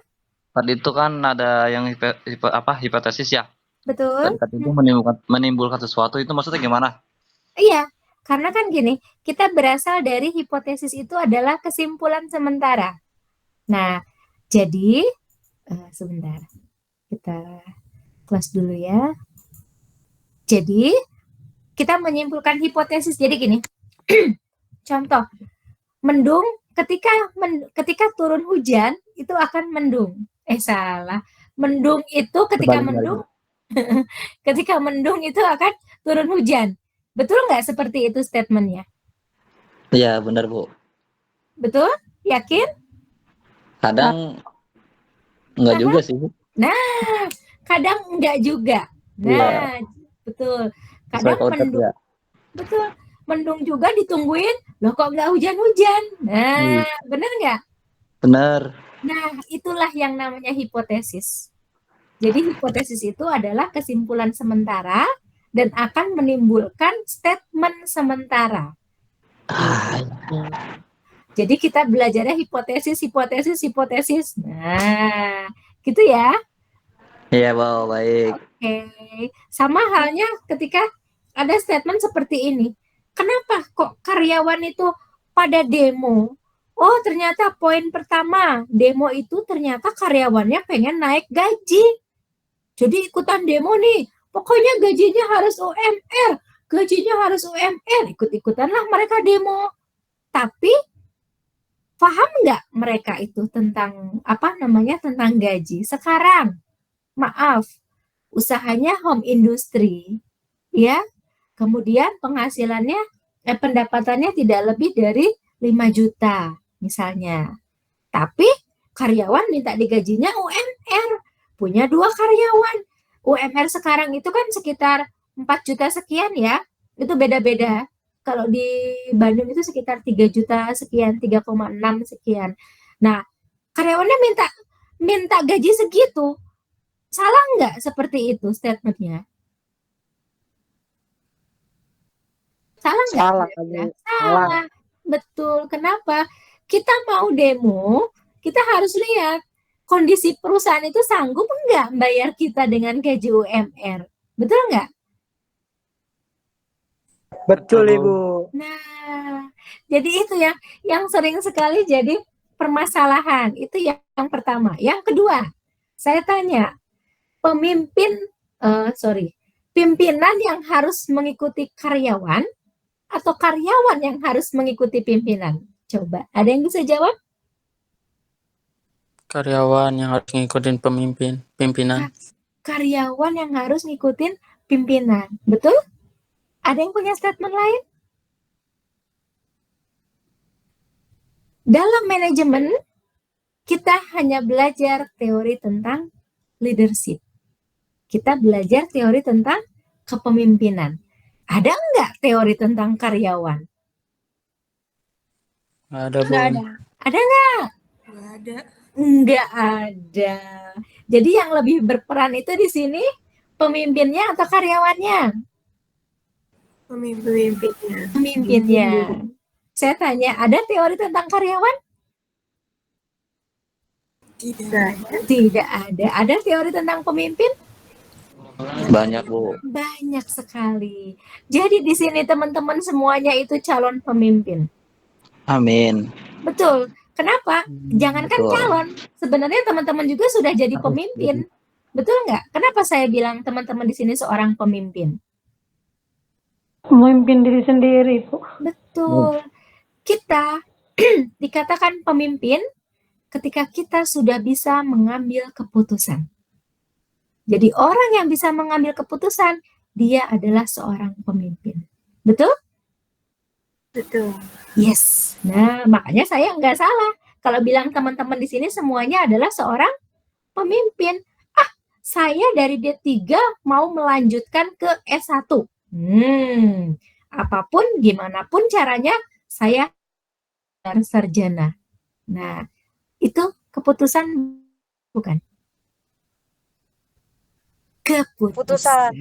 Tadi itu kan ada yang hipotesis ya. Betul? Tadi itu menimbulkan sesuatu itu maksudnya gimana? Iya, karena kan gini, kita berasal dari hipotesis itu adalah kesimpulan sementara. Nah, jadi sebentar, kita close dulu ya. Jadi, kita menyimpulkan hipotesis. Jadi gini, contoh, mendung ketika turun hujan itu akan mendung. Salah. Mendung itu ketika mendung ketika mendung itu akan turun hujan. Betul nggak seperti itu statementnya? Iya, benar Bu. Betul? Yakin? Kadang enggak juga sih Bu. Nah, kadang enggak juga. Nah, betul. Kadang mendung. Betul. Mendung juga ditungguin, loh kok nggak hujan-hujan. Nah, benar nggak? Benar. Nah, itulah yang namanya hipotesis. Jadi hipotesis itu adalah kesimpulan sementara dan akan menimbulkan statement sementara. Jadi kita belajarnya hipotesis. Nah, gitu ya. Iya, Bu, baik. Oke. Sama halnya ketika ada statement seperti ini. Kenapa kok karyawan itu pada demo? Oh, ternyata poin pertama, demo itu ternyata karyawannya pengen naik gaji. Jadi ikutan demo nih. Pokoknya gajinya harus UMR. Gajinya harus UMR. Ikut-ikutanlah mereka demo. Tapi paham nggak mereka itu tentang tentang gaji? Sekarang, maaf, usahanya home industry, ya. Kemudian pendapatannya tidak lebih dari 5 juta misalnya. Tapi karyawan minta digajinya UMR. Punya 2 karyawan. UMR sekarang itu kan sekitar 4 juta sekian ya. Itu beda-beda. Kalau di Bandung itu sekitar 3 juta sekian, 3,6 sekian. Nah, karyawannya minta gaji segitu. Salah nggak seperti itu statementnya? Salah nggak? Salah, kira-kira? Bu. Salah. Betul. Kenapa? Kita mau demo, kita harus lihat kondisi perusahaan itu sanggup nggak bayar kita dengan gaji UMR. Betul nggak? Betul, Bu. Ibu. Nah, jadi itu ya yang sering sekali jadi permasalahan. Itu yang pertama. Yang kedua, saya tanya, pimpinan yang harus mengikuti karyawan atau karyawan yang harus mengikuti pimpinan? Coba, ada yang bisa jawab? Karyawan yang harus ngikutin pimpinan. Karyawan yang harus ngikutin pimpinan. Betul? Ada yang punya statement lain? Dalam manajemen, kita hanya belajar teori tentang leadership. Kita belajar teori tentang kepemimpinan. Ada nggak teori tentang karyawan? Nggak ada, Bu. Nggak ada. Ada nggak? Nggak ada. Nggak ada. Jadi yang lebih berperan itu di sini pemimpinnya atau karyawannya? Pemimpinnya. Pemimpinnya. Saya tanya, ada teori tentang karyawan? Tidak ada. Ada teori tentang pemimpin? Banyak, Bu. Banyak sekali. Jadi di sini teman-teman semuanya itu calon pemimpin. Amin. Betul. Kenapa? Jangankan Betul. calon, sebenarnya teman-teman juga sudah jadi pemimpin. Betul nggak? Kenapa saya bilang teman-teman di sini seorang pemimpin? Memimpin diri sendiri, Bu. Betul. Kita dikatakan pemimpin ketika kita sudah bisa mengambil keputusan. Jadi orang yang bisa mengambil keputusan, dia adalah seorang pemimpin. Betul? Betul. Yes. Nah, makanya saya nggak salah kalau bilang teman-teman di sini semuanya adalah seorang pemimpin. Saya dari D3 mau melanjutkan ke S1. Apapun, gimana pun caranya, saya harus sarjana. Nah, itu keputusan bukan? Keputusan.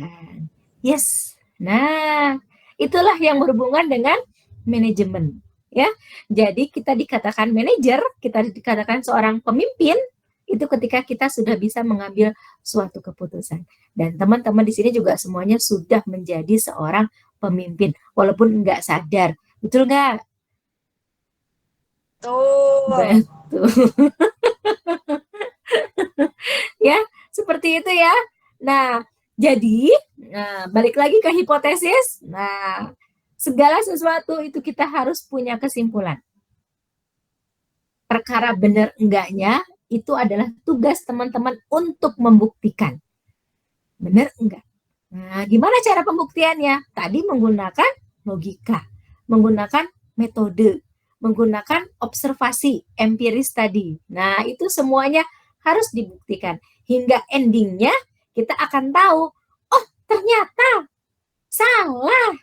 Yes. Nah, itulah yang berhubungan dengan manajemen. Ya, jadi kita dikatakan manajer, kita dikatakan seorang pemimpin, itu ketika kita sudah bisa mengambil suatu keputusan. Dan teman-teman di sini juga semuanya sudah menjadi seorang pemimpin, walaupun nggak sadar. Betul nggak? Betul. Ya, seperti itu ya. Nah, jadi balik lagi ke hipotesis. Nah, segala sesuatu itu kita harus punya kesimpulan. Perkara benar enggaknya itu adalah tugas teman-teman untuk membuktikan. Benar enggak? Nah, gimana cara pembuktiannya? Tadi menggunakan logika, menggunakan metode, menggunakan observasi empiris tadi. Nah, itu semuanya harus dibuktikan. Hingga endingnya kita akan tahu, oh ternyata salah,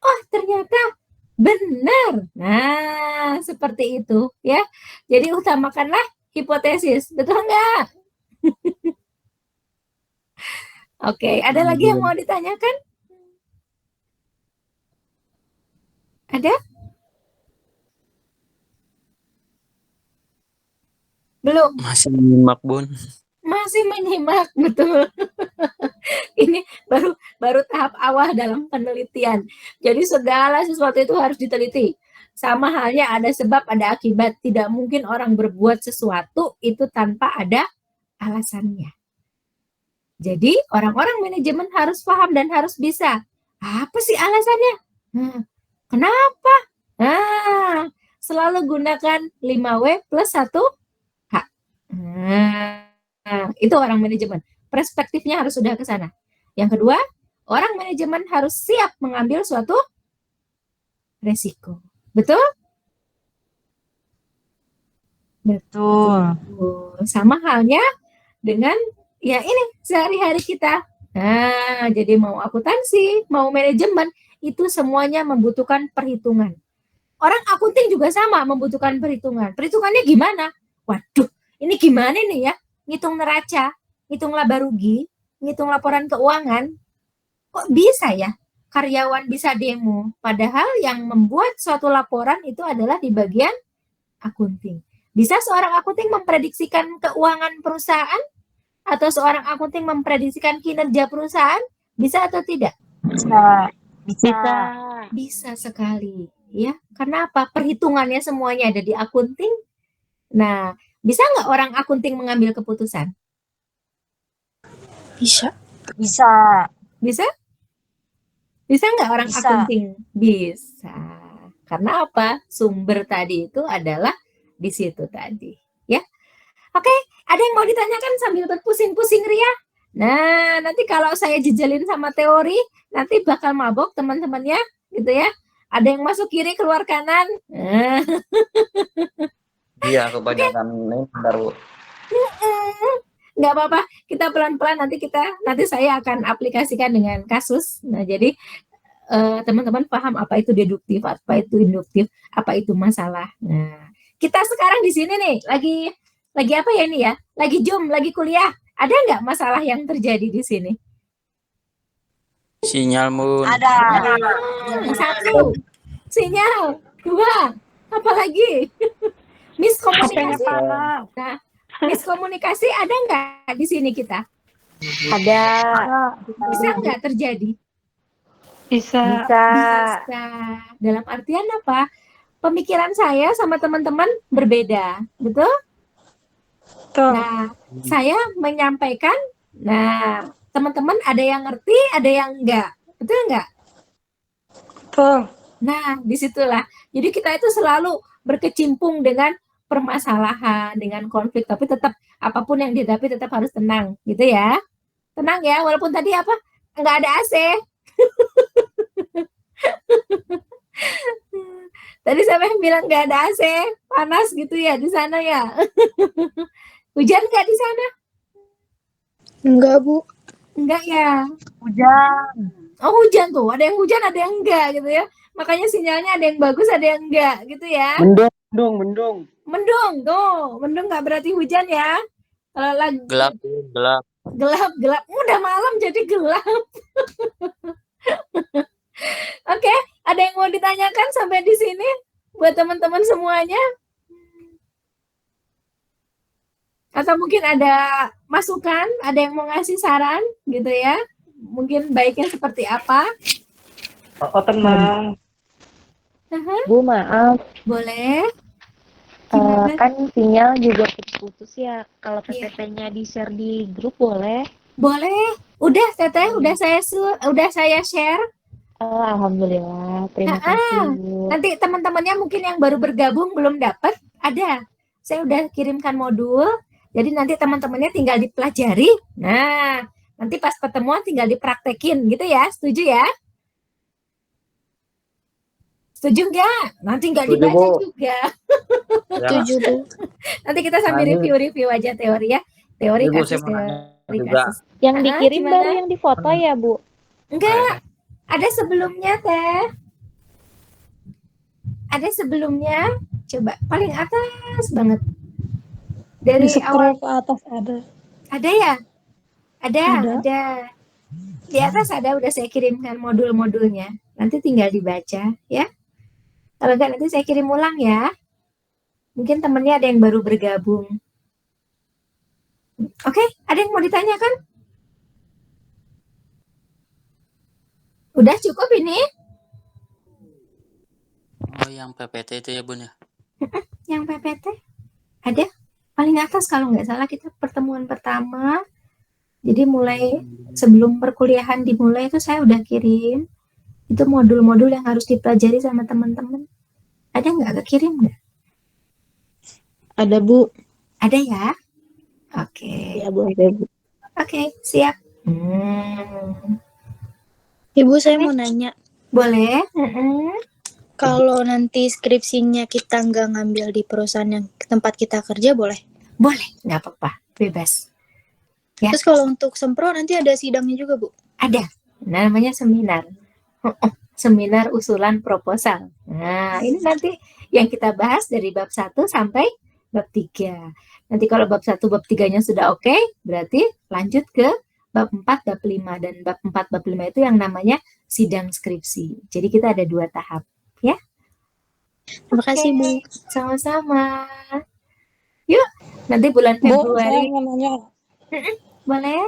oh ternyata benar. Nah, seperti itu ya. Jadi utamakanlah hipotesis, betul nggak? Oke, ada lagi yang mau ditanyakan? Ada? Belum? Masih menyimak, Bun. Masih menyimak, betul. Ini baru tahap awal dalam penelitian. Jadi segala sesuatu itu harus diteliti. Sama halnya ada sebab, ada akibat. Tidak mungkin orang berbuat sesuatu itu tanpa ada alasannya. Jadi orang-orang manajemen harus paham dan harus bisa. Apa sih alasannya? Kenapa? Selalu gunakan 5W plus 1H. Itu orang manajemen. Perspektifnya harus sudah ke sana. Yang kedua, orang manajemen harus siap mengambil suatu resiko. Betul? Betul. Sama halnya dengan ya ini sehari-hari kita. Nah, jadi mau akuntansi, mau manajemen, itu semuanya membutuhkan perhitungan. Orang akunting juga sama membutuhkan perhitungan. Perhitungannya gimana? Waduh, ini gimana nih ya? Ngitung neraca, ngitung laba rugi, ngitung laporan keuangan. Kok bisa ya karyawan bisa demo? Padahal yang membuat suatu laporan itu adalah di bagian akunting. Bisa seorang akunting memprediksikan keuangan perusahaan? Atau seorang akunting memprediksikan kinerja perusahaan? Bisa atau tidak? Bisa. Bisa sekali, ya. Karena apa? Perhitungannya semuanya ada di akunting. Nah, bisa nggak orang akunting mengambil keputusan? Bisa. Bisa? Bisa nggak orang Bisa. akunting? Bisa. Karena apa? Sumber tadi itu adalah di situ tadi, ya. Oke, ada yang mau ditanyakan sambil berpusing-pusing Ria? Nah, nanti kalau saya jejelin sama teori, nanti bakal mabok teman-temannya, gitu ya. Ada yang masuk kiri, keluar kanan. Iya, kebanyakan ini baru. Nggak apa-apa, kita pelan-pelan nanti saya akan aplikasikan dengan kasus. Nah, jadi teman-teman paham apa itu deduktif, apa itu induktif, apa itu masalah. Nah, kita sekarang di sini nih lagi apa ya ini ya? Lagi Zoom, lagi kuliah. Ada nggak masalah yang terjadi di sini? Sinyal Mun. Ada. Satu, sinyal. Dua, apa lagi? Miskomunikasi. Nah, miskomunikasi ada nggak di sini kita? Ada. Bisa nggak terjadi? Bisa. Bisa. Dalam artian apa? Pemikiran saya sama teman-teman berbeda, betul? Nah, saya menyampaikan, nah, teman-teman ada yang ngerti, ada yang enggak. Betul enggak? Betul. Nah, disitulah. Jadi kita itu selalu berkecimpung dengan permasalahan, dengan konflik, tapi tetap apapun yang dihadapi tetap harus tenang, gitu ya. Tenang ya, walaupun tadi apa? Enggak ada AC. Tadi sampai bilang nggak ada AC, panas gitu ya di sana ya. Hujan nggak di sana? Enggak, Bu. Enggak ya. Hujan. Oh hujan tuh, ada yang hujan, ada yang enggak gitu ya. Makanya sinyalnya ada yang bagus, ada yang enggak gitu ya. Mendung. Mendung tuh, mendung nggak berarti hujan ya. Kalau lagi Gelap. gelap, udah malam jadi gelap. Oke, ada yang mau ditanyakan sampai di sini buat teman-teman semuanya? Atau mungkin ada masukan, ada yang mau ngasih saran gitu ya? Mungkin baiknya seperti apa? Oh, tenang. Bu, maaf. Boleh. Gimana? Kan sinyal juga putus-putus ya. Kalau PPT-nya di-share di grup boleh? Boleh. Udah, Teteh, udah saya share. Oh, alhamdulillah. Terima kasih, Bu. Nanti teman-temannya mungkin yang baru bergabung belum dapat, ada. Saya udah kirimkan modul. Jadi nanti teman-temannya tinggal dipelajari. Nah, nanti pas pertemuan tinggal dipraktekin gitu ya. Setuju ya? Setuju nggak? Nanti nggak Setuju, dibaca Bu. juga. Setuju, Bu. Nanti kita sambil Nanti- review aja teori ya. Teori Ibu, kasus, saya mau nanya teori juga. kasus. Yang dikirim gimana? baru yang difoto ya, Bu? Enggak, ada sebelumnya Teh. Ada sebelumnya. Coba paling atas banget. Dari awal Scroll ke atas ada. ada ya? Ada. Di atas ada, udah saya kirimkan modul-modulnya. Nanti tinggal dibaca ya. Kalau enggak nanti saya kirim ulang ya. Mungkin temennya ada yang baru bergabung. Oke, ada yang mau ditanyakan? Udah cukup ini? Oh, yang PPT itu ya, Bun ya. Yang PPT? Ada? Paling atas kalau nggak salah kita pertemuan pertama. Jadi mulai sebelum perkuliahan dimulai itu saya udah kirim. Itu modul-modul yang harus dipelajari sama teman-teman. Ada nggak kekirim nggak? Ada, Bu. Ada ya? Oke. Ya, Bu. Ada, Bu. Oke, siap. Ibu, saya mau nanya. Boleh. Kalau nanti skripsinya kita nggak ngambil di perusahaan yang tempat kita kerja boleh? Boleh, nggak apa-apa, bebas. Ya. Terus kalau untuk sempro nanti ada sidangnya juga, Bu? Ada, namanya seminar. Seminar usulan proposal. Nah, ini nanti yang kita bahas dari bab 1 sampai bab 3. Nanti kalau bab 1, bab 3-nya sudah oke, berarti lanjut ke bab 4, bab 5. Dan bab 4, bab 5 itu yang namanya sidang skripsi. Jadi kita ada 2 tahap, ya. Terima kasih, Bu. Sama-sama. Yuk, nanti bulan Bu, saya Februari. mau nanya. Boleh?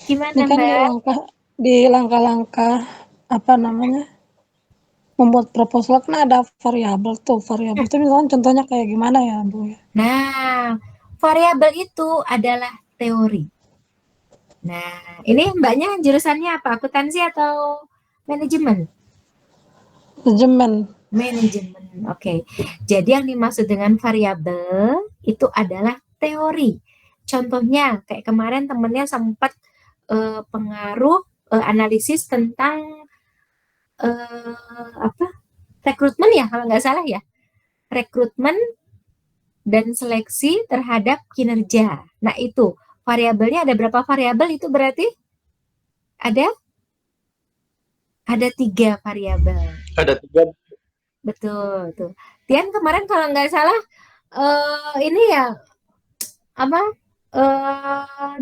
Gimana, Ini kan Mbak? di langkah-langkah apa namanya membuat proposal kan ada variabel tuh. Variabel itu misalnya contohnya kayak gimana ya, Bu? Nah, variabel itu adalah teori. Nah, ini Mbaknya jurusannya apa? Akuntansi atau manajemen? Manajemen. Manajemen, oke. Jadi yang dimaksud dengan variabel itu adalah teori. Contohnya, kayak kemarin temennya sempat pengaruh analisis tentang rekrutmen ya, kalau nggak salah ya. Rekrutmen dan seleksi terhadap kinerja. Nah, itu variabelnya ada berapa variabel itu berarti? Ada 3 variabel. Ada 3. Betul, tuh. Tian kemarin kalau nggak salah ini ya apa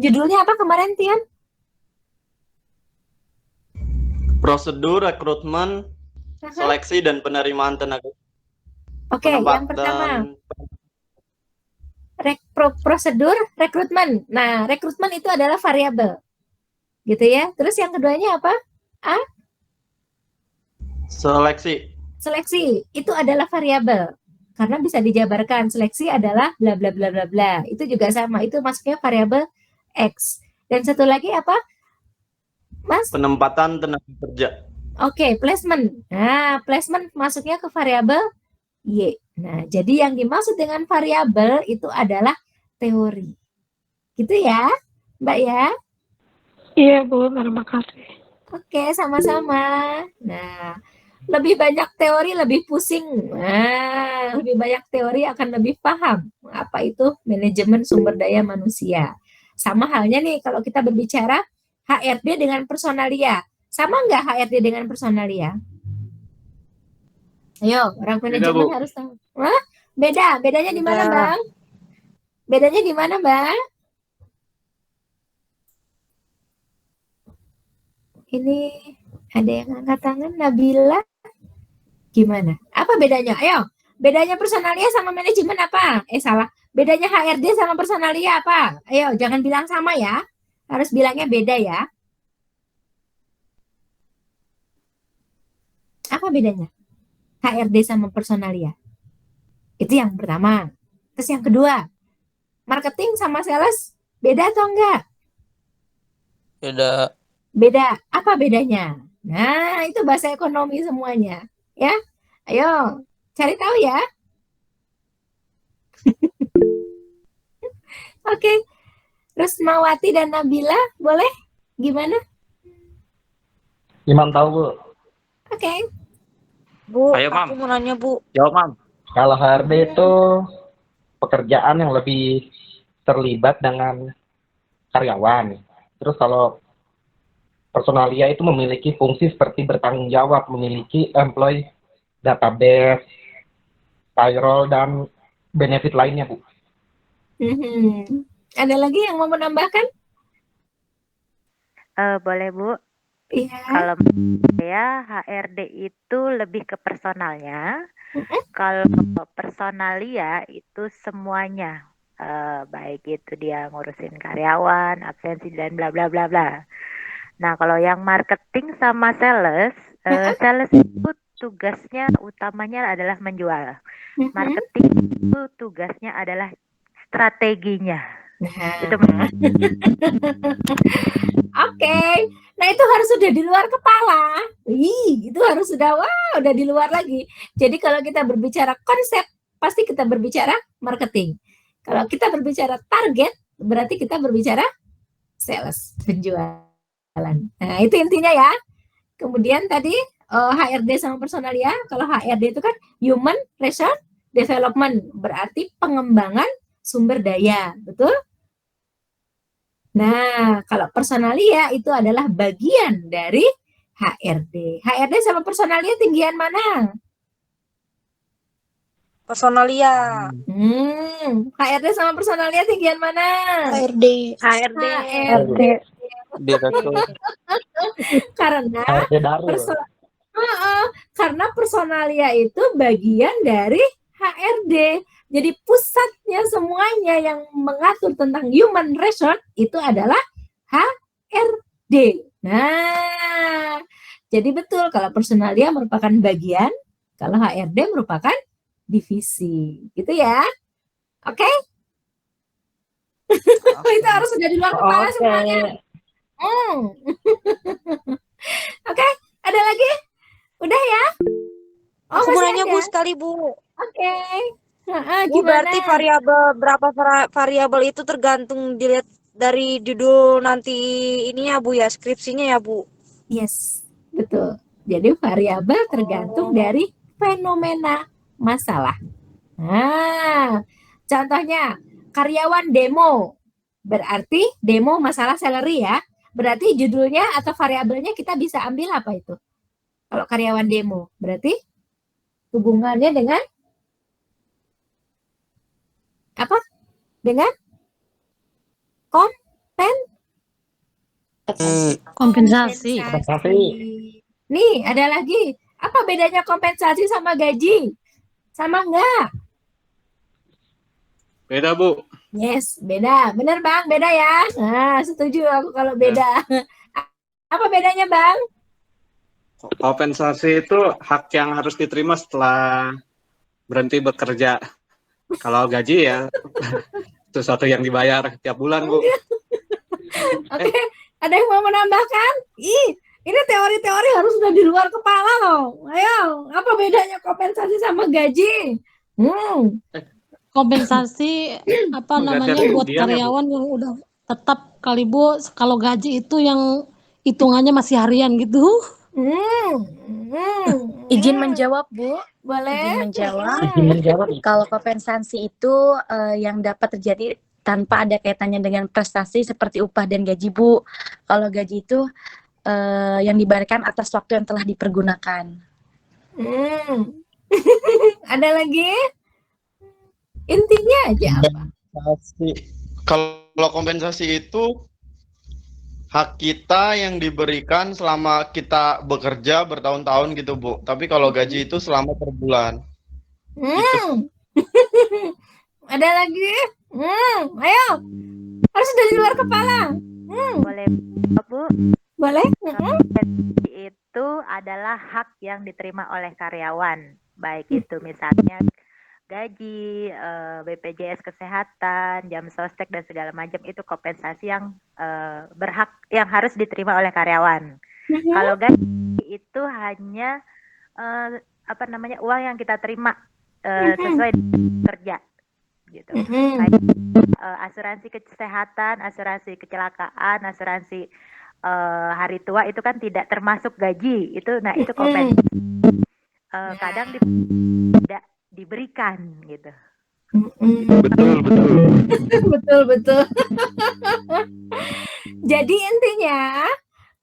judulnya apa kemarin Tian? Prosedur rekrutmen, seleksi dan penerimaan tenaga. Oke, yang pertama prosedur rekrutmen. Nah, rekrutmen itu adalah variabel, gitu ya. Terus yang keduanya apa? Seleksi. Seleksi itu adalah variabel karena bisa dijabarkan. Seleksi adalah bla bla bla bla bla. Itu juga sama. Itu masuknya variabel X. Dan satu lagi apa? Mas? Penempatan tenaga kerja. Oke, placement. Nah, placement masuknya ke variabel Y. Nah, jadi yang dimaksud dengan variabel itu adalah teori. Gitu ya, Mbak ya? Iya, Bu, terima kasih. Oke, sama-sama. Nah, lebih banyak teori lebih pusing. Nah, lebih banyak teori akan lebih paham apa itu manajemen sumber daya manusia. Sama halnya nih kalau kita berbicara HRD dengan personalia. Sama nggak HRD dengan personalia? Ayo, orang manajemen harus tahu. Hah? Beda. Bedanya di mana, Bang? Bedanya di mana, Bang? Ini ada yang angkat tangan, Nabila. Gimana? Apa bedanya? Ayo, bedanya personalia sama manajemen apa? Salah. Bedanya HRD sama personalia apa? Ayo, jangan bilang sama ya. Harus bilangnya beda ya. Apa bedanya? HRD sama personalia. Itu yang pertama. Terus yang kedua, marketing sama sales beda atau enggak? Beda. Beda. Apa bedanya? Nah, itu bahasa ekonomi semuanya. Ya, ayo cari tahu ya. Oke. Terus Mawati dan Nabila, boleh? Gimana? Imam tahu, Bu. Oke. Bu, Ayo, Mam. aku mau nanya, Bu. Jawab, Mam. Kalau HRD itu pekerjaan yang lebih terlibat dengan karyawan. Terus kalau personalia itu memiliki fungsi seperti bertanggung jawab, memiliki employee database, payroll, dan benefit lainnya, Bu. Ada lagi yang mau menambahkan? Boleh, Bu. Iya. Kalau saya HRD itu lebih ke personalnya. Kalau personalia itu semuanya. Baik itu dia ngurusin karyawan, absensi dan bla bla bla bla. Nah, kalau yang marketing sama sales, sales itu tugasnya utamanya adalah menjual. Marketing itu tugasnya adalah strateginya. Itu Oke. Nah, itu harus sudah di luar kepala. Itu harus sudah udah di luar lagi. Jadi kalau kita berbicara konsep, pasti kita berbicara marketing. Kalau kita berbicara target, berarti kita berbicara sales, penjualan. Nah, itu intinya ya. Kemudian tadi HRD sama personalia. Kalau HRD itu kan Human Resource Development, berarti pengembangan sumber daya, betul? Nah, kalau personalia itu adalah bagian dari HRD. HRD sama personalia tinggian mana? Personalia. HRD sama personalia tinggian mana? HRD. HRD. HRD. Direktur. Karena HRD Darul. karena personalia itu bagian dari HRD. Jadi pusatnya semuanya yang mengatur tentang human resource itu adalah HRD. Nah, jadi betul kalau personalia merupakan bagian, kalau HRD merupakan divisi. Gitu ya. Oke? Itu harus sudah di luar kepala semuanya. Oke, ada lagi? Udah ya? Aku mau masih nanya ada? Bu sekali Bu. Oke. Bu, berarti berapa variabel itu tergantung dilihat dari judul nanti ini ya Bu ya, skripsinya ya Bu. Yes, betul. Jadi variabel tergantung dari fenomena masalah. Nah, contohnya karyawan demo. Berarti demo masalah salary ya. Berarti judulnya atau variabelnya kita bisa ambil apa itu? Kalau karyawan demo, berarti hubungannya dengan apa? Dengan Kompensasi. Nih, ada lagi. Apa bedanya kompensasi sama gaji? Sama enggak? Beda, Bu. Yes, beda. Bener, Bang. Beda ya. Nah, setuju aku kalau beda. Apa bedanya, Bang? Kompensasi itu hak yang harus diterima setelah berhenti bekerja. Kalau gaji ya itu sesuatu yang dibayar tiap bulan, Bu. Oke, ada yang mau menambahkan? Ini teori-teori harus sudah di luar kepala loh. Ayo, apa bedanya kompensasi sama gaji? Kompensasi apa namanya buat karyawan yang udah tetap kali Bu. Kalau gaji itu yang hitungannya masih harian gitu. Izin menjawab, Bu. Boleh. Izin menjawab. Kalau kompensasi itu yang dapat terjadi tanpa ada kaitannya dengan prestasi seperti upah dan gaji, Bu. Kalau gaji itu yang dibayarkan atas waktu yang telah dipergunakan. Ada lagi? Intinya aja apa? Kalau kompensasi itu hak kita yang diberikan selama kita bekerja bertahun-tahun gitu, Bu. Tapi kalau gaji itu selama per bulan. Gitu. Ada lagi? Ayo. Harus dari luar kepala. Boleh, Bu? Boleh? Itu adalah hak yang diterima oleh karyawan. Baik itu misalnya gaji, BPJS Kesehatan, jam sostek dan segala macam, itu kompensasi yang berhak yang harus diterima oleh karyawan. Kalau gaji itu hanya uang yang kita terima sesuai kerja gitu. Asuransi kesehatan, asuransi kecelakaan, asuransi hari tua itu kan tidak termasuk gaji. Itu kompensasi. Kadang tidak diberikan gitu. Betul. Jadi intinya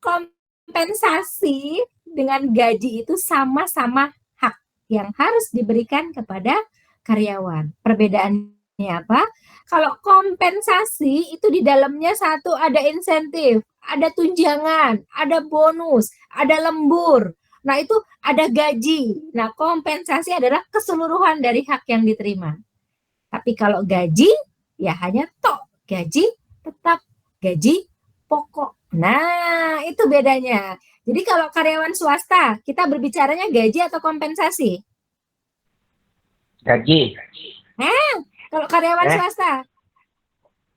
kompensasi dengan gaji itu sama-sama hak yang harus diberikan kepada karyawan. Perbedaannya apa? Kalau kompensasi itu di dalamnya satu ada insentif, ada tunjangan, ada bonus, ada lembur. Nah, itu ada gaji. Nah, kompensasi adalah keseluruhan dari hak yang diterima. Tapi kalau gaji, ya hanya gaji tetap, gaji pokok. Nah, itu bedanya. Jadi kalau karyawan swasta, kita berbicaranya gaji atau kompensasi? Gaji. Kalau karyawan swasta?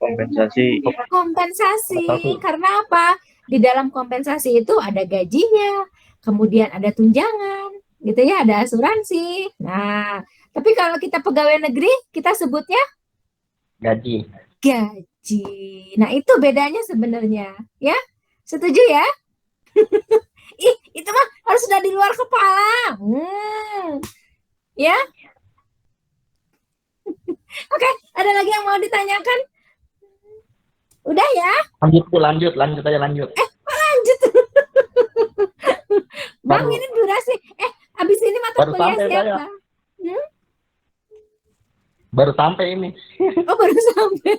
Kompensasi. Kompensasi. Karena apa? Di dalam kompensasi itu ada gajinya, kemudian ada tunjangan, gitu ya, ada asuransi. Nah, tapi kalau kita pegawai negeri, kita sebutnya gaji. Nah, itu bedanya sebenarnya, ya. Setuju ya? Itu mah harus sudah di luar kepala. Ya. Oke, ada lagi yang mau ditanyakan? Udah ya? Lanjut aja. Lanjut. Bang, ini durasi. Habis ini mata Baru kuliah sampai siapa? Baru sampai ini. Oh, baru sampai.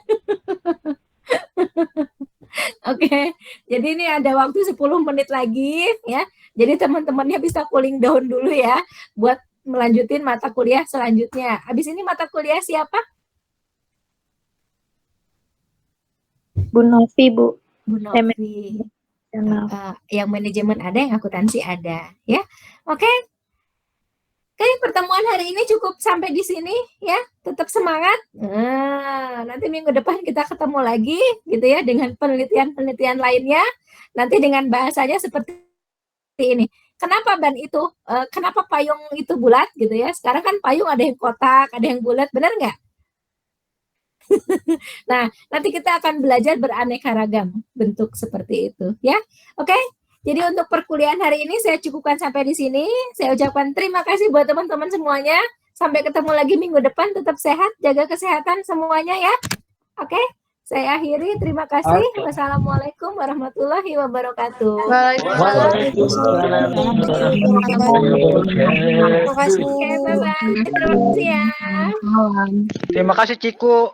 Oke, jadi ini ada waktu 10 menit lagi ya. Jadi teman-temannya bisa cooling down dulu ya buat melanjutin mata kuliah selanjutnya. Habis ini mata kuliah siapa? Bu Novi, Bu. Bu Novi. Yang manajemen ada, yang akuntansi ada ya. Oke. Oke, pertemuan hari ini cukup sampai di sini ya. Tetap semangat. Nanti minggu depan kita ketemu lagi gitu ya dengan penelitian-penelitian lainnya. Nanti dengan bahasanya seperti ini. Kenapa ban itu? Kenapa payung itu bulat gitu ya? Sekarang kan payung ada yang kotak, ada yang bulat, benar nggak? Nah, nanti kita akan belajar beraneka ragam bentuk seperti itu ya. Oke. Jadi untuk perkuliahan hari ini saya cukupkan sampai di sini. Saya ucapkan terima kasih buat teman-teman semuanya. Sampai ketemu lagi minggu depan. Tetap sehat, jaga kesehatan semuanya ya. Oke, saya akhiri. Terima kasih. Wassalamualaikum warahmatullahi wabarakatuh. Waalaikumsalam. Terima kasih. Oke, bye-bye. Terima kasih ya. Terima kasih Ciku.